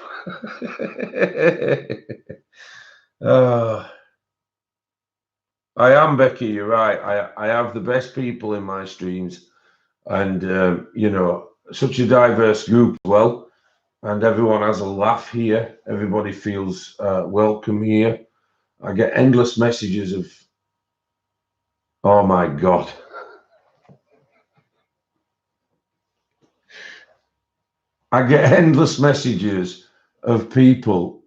S1: I am, Becky, you're right. I have the best people in my streams. And, you know, such a diverse group as well. And everyone has a laugh here. Everybody feels welcome here. I get endless messages of, oh my God. I get endless messages of people,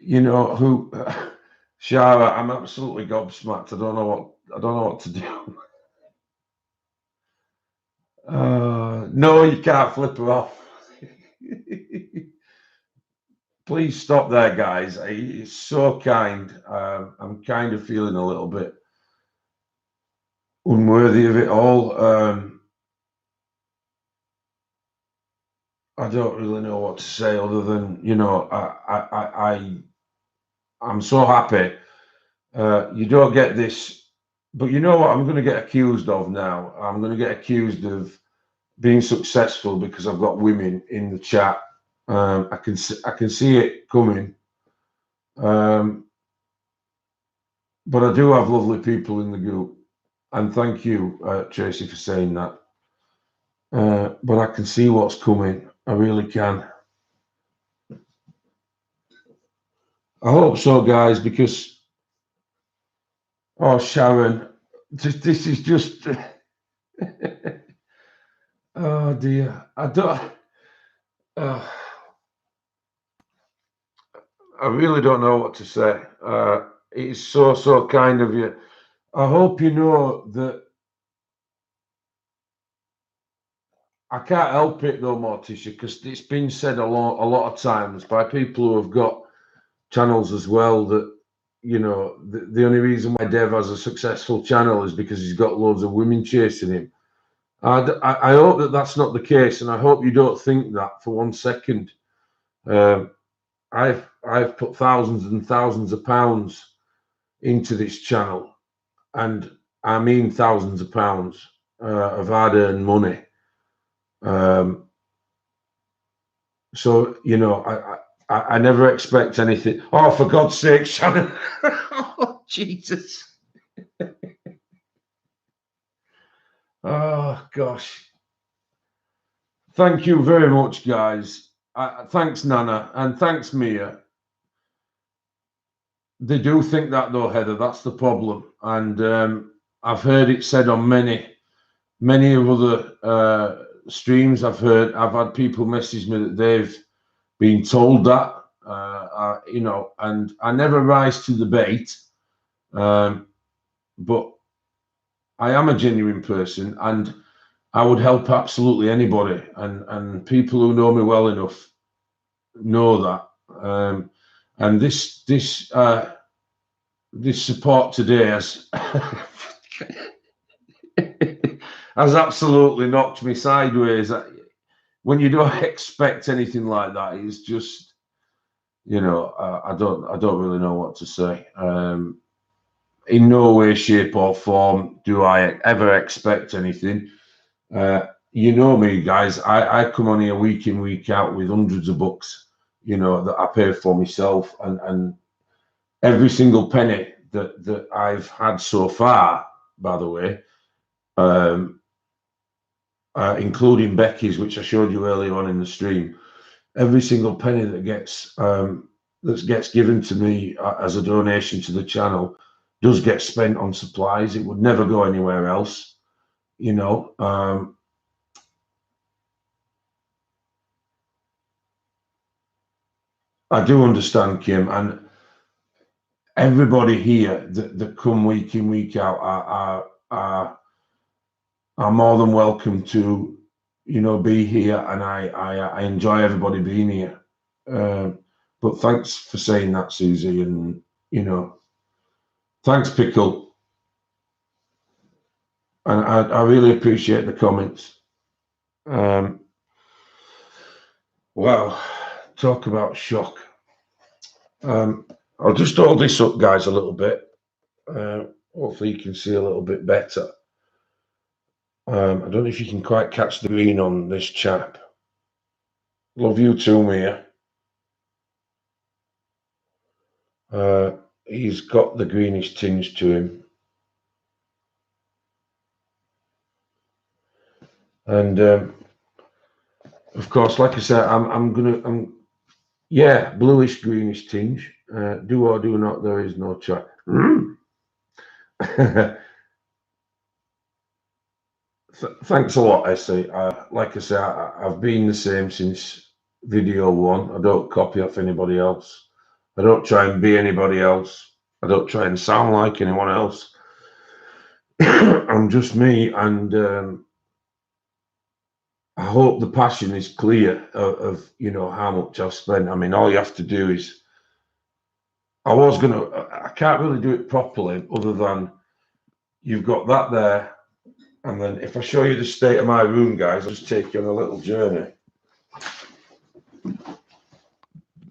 S1: you know, who, Shara, I'm absolutely gobsmacked. I don't know what to do. No, you can't flip her off. Please stop there, guys. It's so kind. I'm kind of feeling a little bit unworthy of it all. I don't really know what to say other than, you know, I'm so happy. You don't get this, but you know what I'm going to get accused of now? I'm going to get accused of being successful because I've got women in the chat. I can see it coming. But I do have lovely people in the group, and thank you, Tracy, for saying that. But I can see what's coming. I really can. I hope so, guys, because, oh, Sharon, this is just, oh dear. I really don't know what to say. It's so kind of you. I hope you know that I can't help it though, Morticia, because it's been said a lot of times by people who have got channels as well that, you know, the only reason why Dev has a successful channel is because he's got loads of women chasing him. I hope that that's not the case, and I hope you don't think that for 1 second. I've put thousands and thousands of pounds into this channel, and I mean thousands of pounds of hard-earned money. So, you know, I never expect anything. Oh, for God's sake, Shannon! Oh, Jesus! Oh gosh! Thank you very much, guys. Thanks, Nana, and thanks, Mia. They do think that though, Heather. That's the problem, and I've heard it said on many of other streams. I've had people message me that they've been told that, you know, and I never rise to the bait, but I am a genuine person, and I would help absolutely anybody, and people who know me well enough know that. And this support today has has absolutely knocked me sideways. When you don't expect anything like that, it's just, you know, I don't really know what to say. In no way, shape, or form do I ever expect anything. You know me, guys. I come on here week in, week out with hundreds of books, you know, that I pay for myself, and every single penny that I've had so far, by the way, including Becky's, which I showed you earlier on in the stream, every single penny that gets given to me as a donation to the channel does get spent on supplies. It would never go anywhere else, you know. I do understand, Kim, and everybody here that come week in, week out are more than welcome to, you know, be here, and I enjoy everybody being here. But thanks for saying that, Susie, and, you know, Thanks, Pickle. And I really appreciate the comments. Well, talk about shock. I'll just hold this up, guys, a little bit. Hopefully you can see a little bit better. I don't know if you can quite catch the green on this chap. Love you too, Mia. He's got the greenish tinge to him. And of course, like I said, yeah, bluish greenish tinge. Do or do not, there is no choice. Thanks a lot, Essie. Like I say, I've been the same since video one. I don't copy off anybody else. I don't try and be anybody else. I don't try and sound like anyone else. I'm just me, and I hope the passion is clear of you know how much I've spent. I mean, all you have to do is I can't really do it properly other than you've got that there. And then if I show you the state of my room, guys, I'll just take you on a little journey.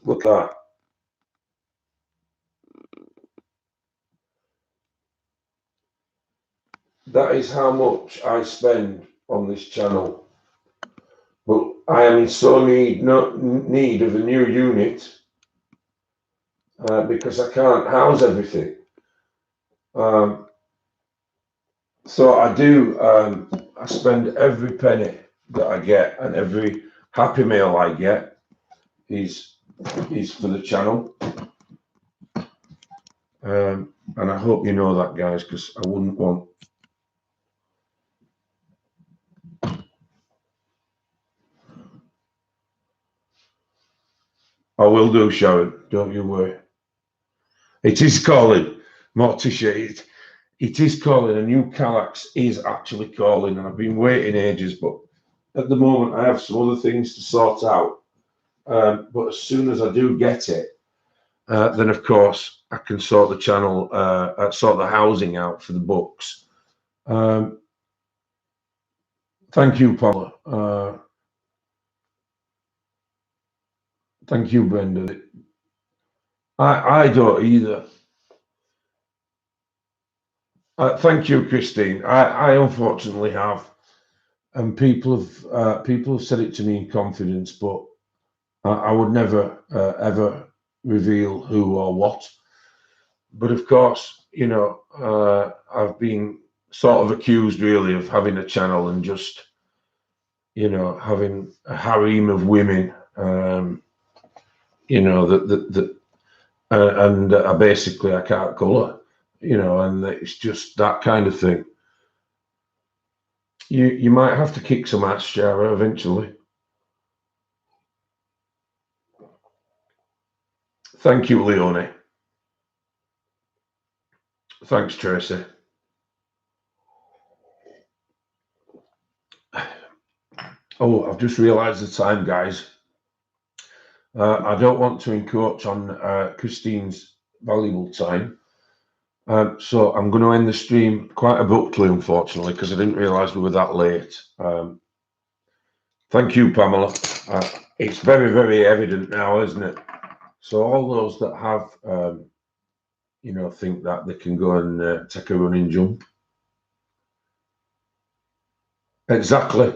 S1: Look at that. That is how much I spend on this channel. But I am in so need of a new unit because I can't house everything. So I do, I spend every penny that I get, and every Happy Meal I get is for the channel. And I hope you know that, guys, because I wouldn't want. I will do, Sharon, don't you worry. It is calling, Morticia. It is calling. A new Kallax is actually calling, and I've been waiting ages, but at the moment I have some other things to sort out. But as soon as I do get it, then of course I can sort the channel, sort the housing out for the books. Thank you, Paula. Thank you, Brenda. I don't either. Thank you, Christine. I unfortunately have, and people have said it to me in confidence, but I would never ever reveal who or what. But of course, you know, I've been sort of accused really of having a channel and just, you know, having a harem of women, you know, and basically I can't colour, you know, and it's just that kind of thing. You might have to kick some ass, Shara, eventually. Thank you, Leonie. Thanks, Tracy. Oh, I've just realised the time, guys. I don't want to encroach on Christine's valuable time. So I'm going to end the stream quite abruptly, unfortunately, because I didn't realise we were that late. Thank you, Pamela. It's very, very evident now, isn't it? So all those that have, you know, think that they can go and take a running jump. Exactly,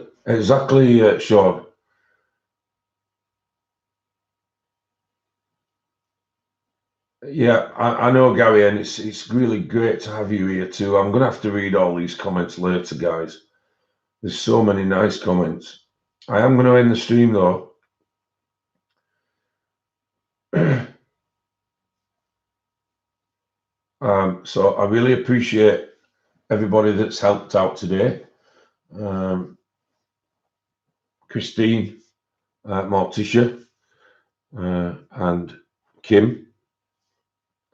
S1: Sean. Yeah, I know, Gary, and it's really great to have you here too. I'm going to have to read all these comments later, guys. There's so many nice comments. I am going to end the stream though. So I really appreciate everybody that's helped out today. Christine, Morticia, and Kim,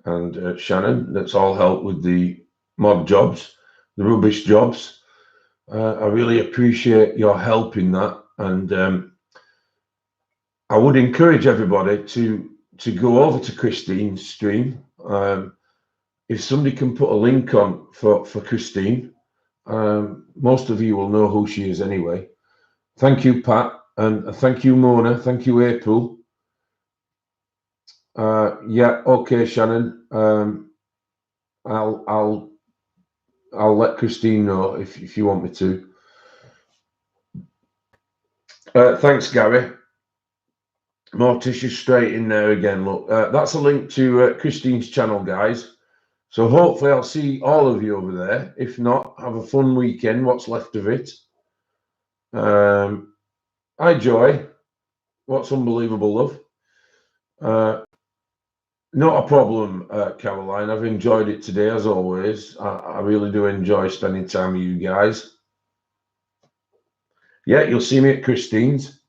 S1: and Shannon, that's all helped with the mod jobs, the rubbish jobs. I really appreciate your help in that, and I would encourage everybody to go over to Christine's stream. if somebody can put a link on for Christine, most of you will know who she is anyway. Thank you, Pat, and thank you, Mona. Thank you, April. Yeah, okay, Shannon. I'll let Christine know if you want me to. Thanks, Gary. Morticia straight in there again. Look, that's a link to Christine's channel, guys. So hopefully I'll see all of you over there. If not, have a fun weekend, what's left of it. Hi, Joy. What's unbelievable, love? Not a problem, Caroline. I've enjoyed it today, as always. I really do enjoy spending time with you guys. Yeah, you'll see me at Christine's.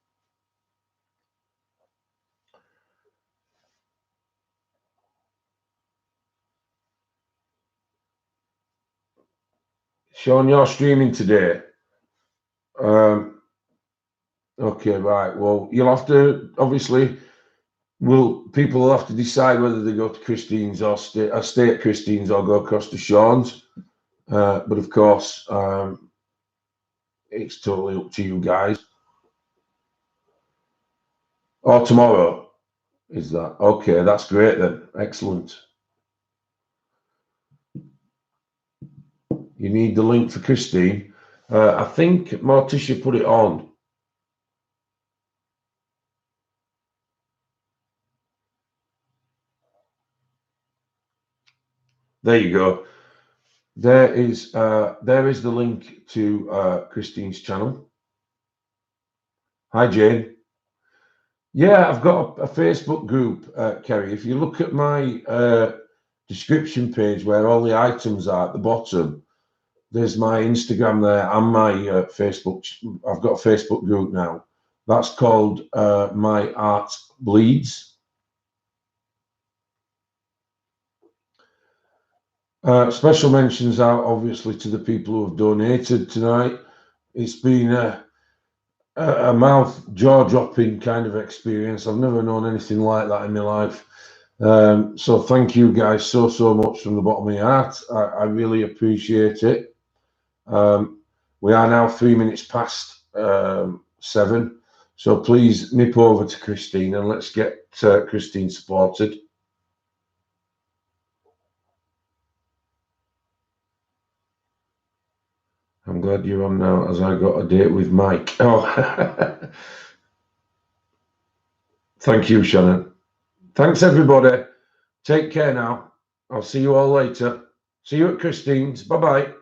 S1: Sean, you're streaming today. Okay, right. Well, you'll have to, obviously, people will have to decide whether they go to Christine's or stay at Christine's or go across to Sean's. But of course, it's totally up to you guys. Or tomorrow, is that? Okay, that's great then. Excellent. You need the link for Christine. I think Morticia put it on. There you go. There is the link to Christine's channel. Hi, Jane. Yeah, I've got a Facebook group, Kerry. If you look at my description page where all the items are at the bottom, there's my Instagram there and my Facebook. I've got a Facebook group now. That's called My Art Bleeds. Special mentions out, obviously, to the people who have donated tonight. It's been a mouth jaw-dropping kind of experience. I've never known anything like that in my life. So thank you guys so much from the bottom of my heart. I really appreciate it. We are now 3 minutes past 7. So please nip over to Christine and let's get Christine supported. I'm glad you're on now, as I got a date with Mike. Oh, thank you, Shannon. Thanks, everybody. Take care now. I'll see you all later. See you at Christine's. Bye-bye.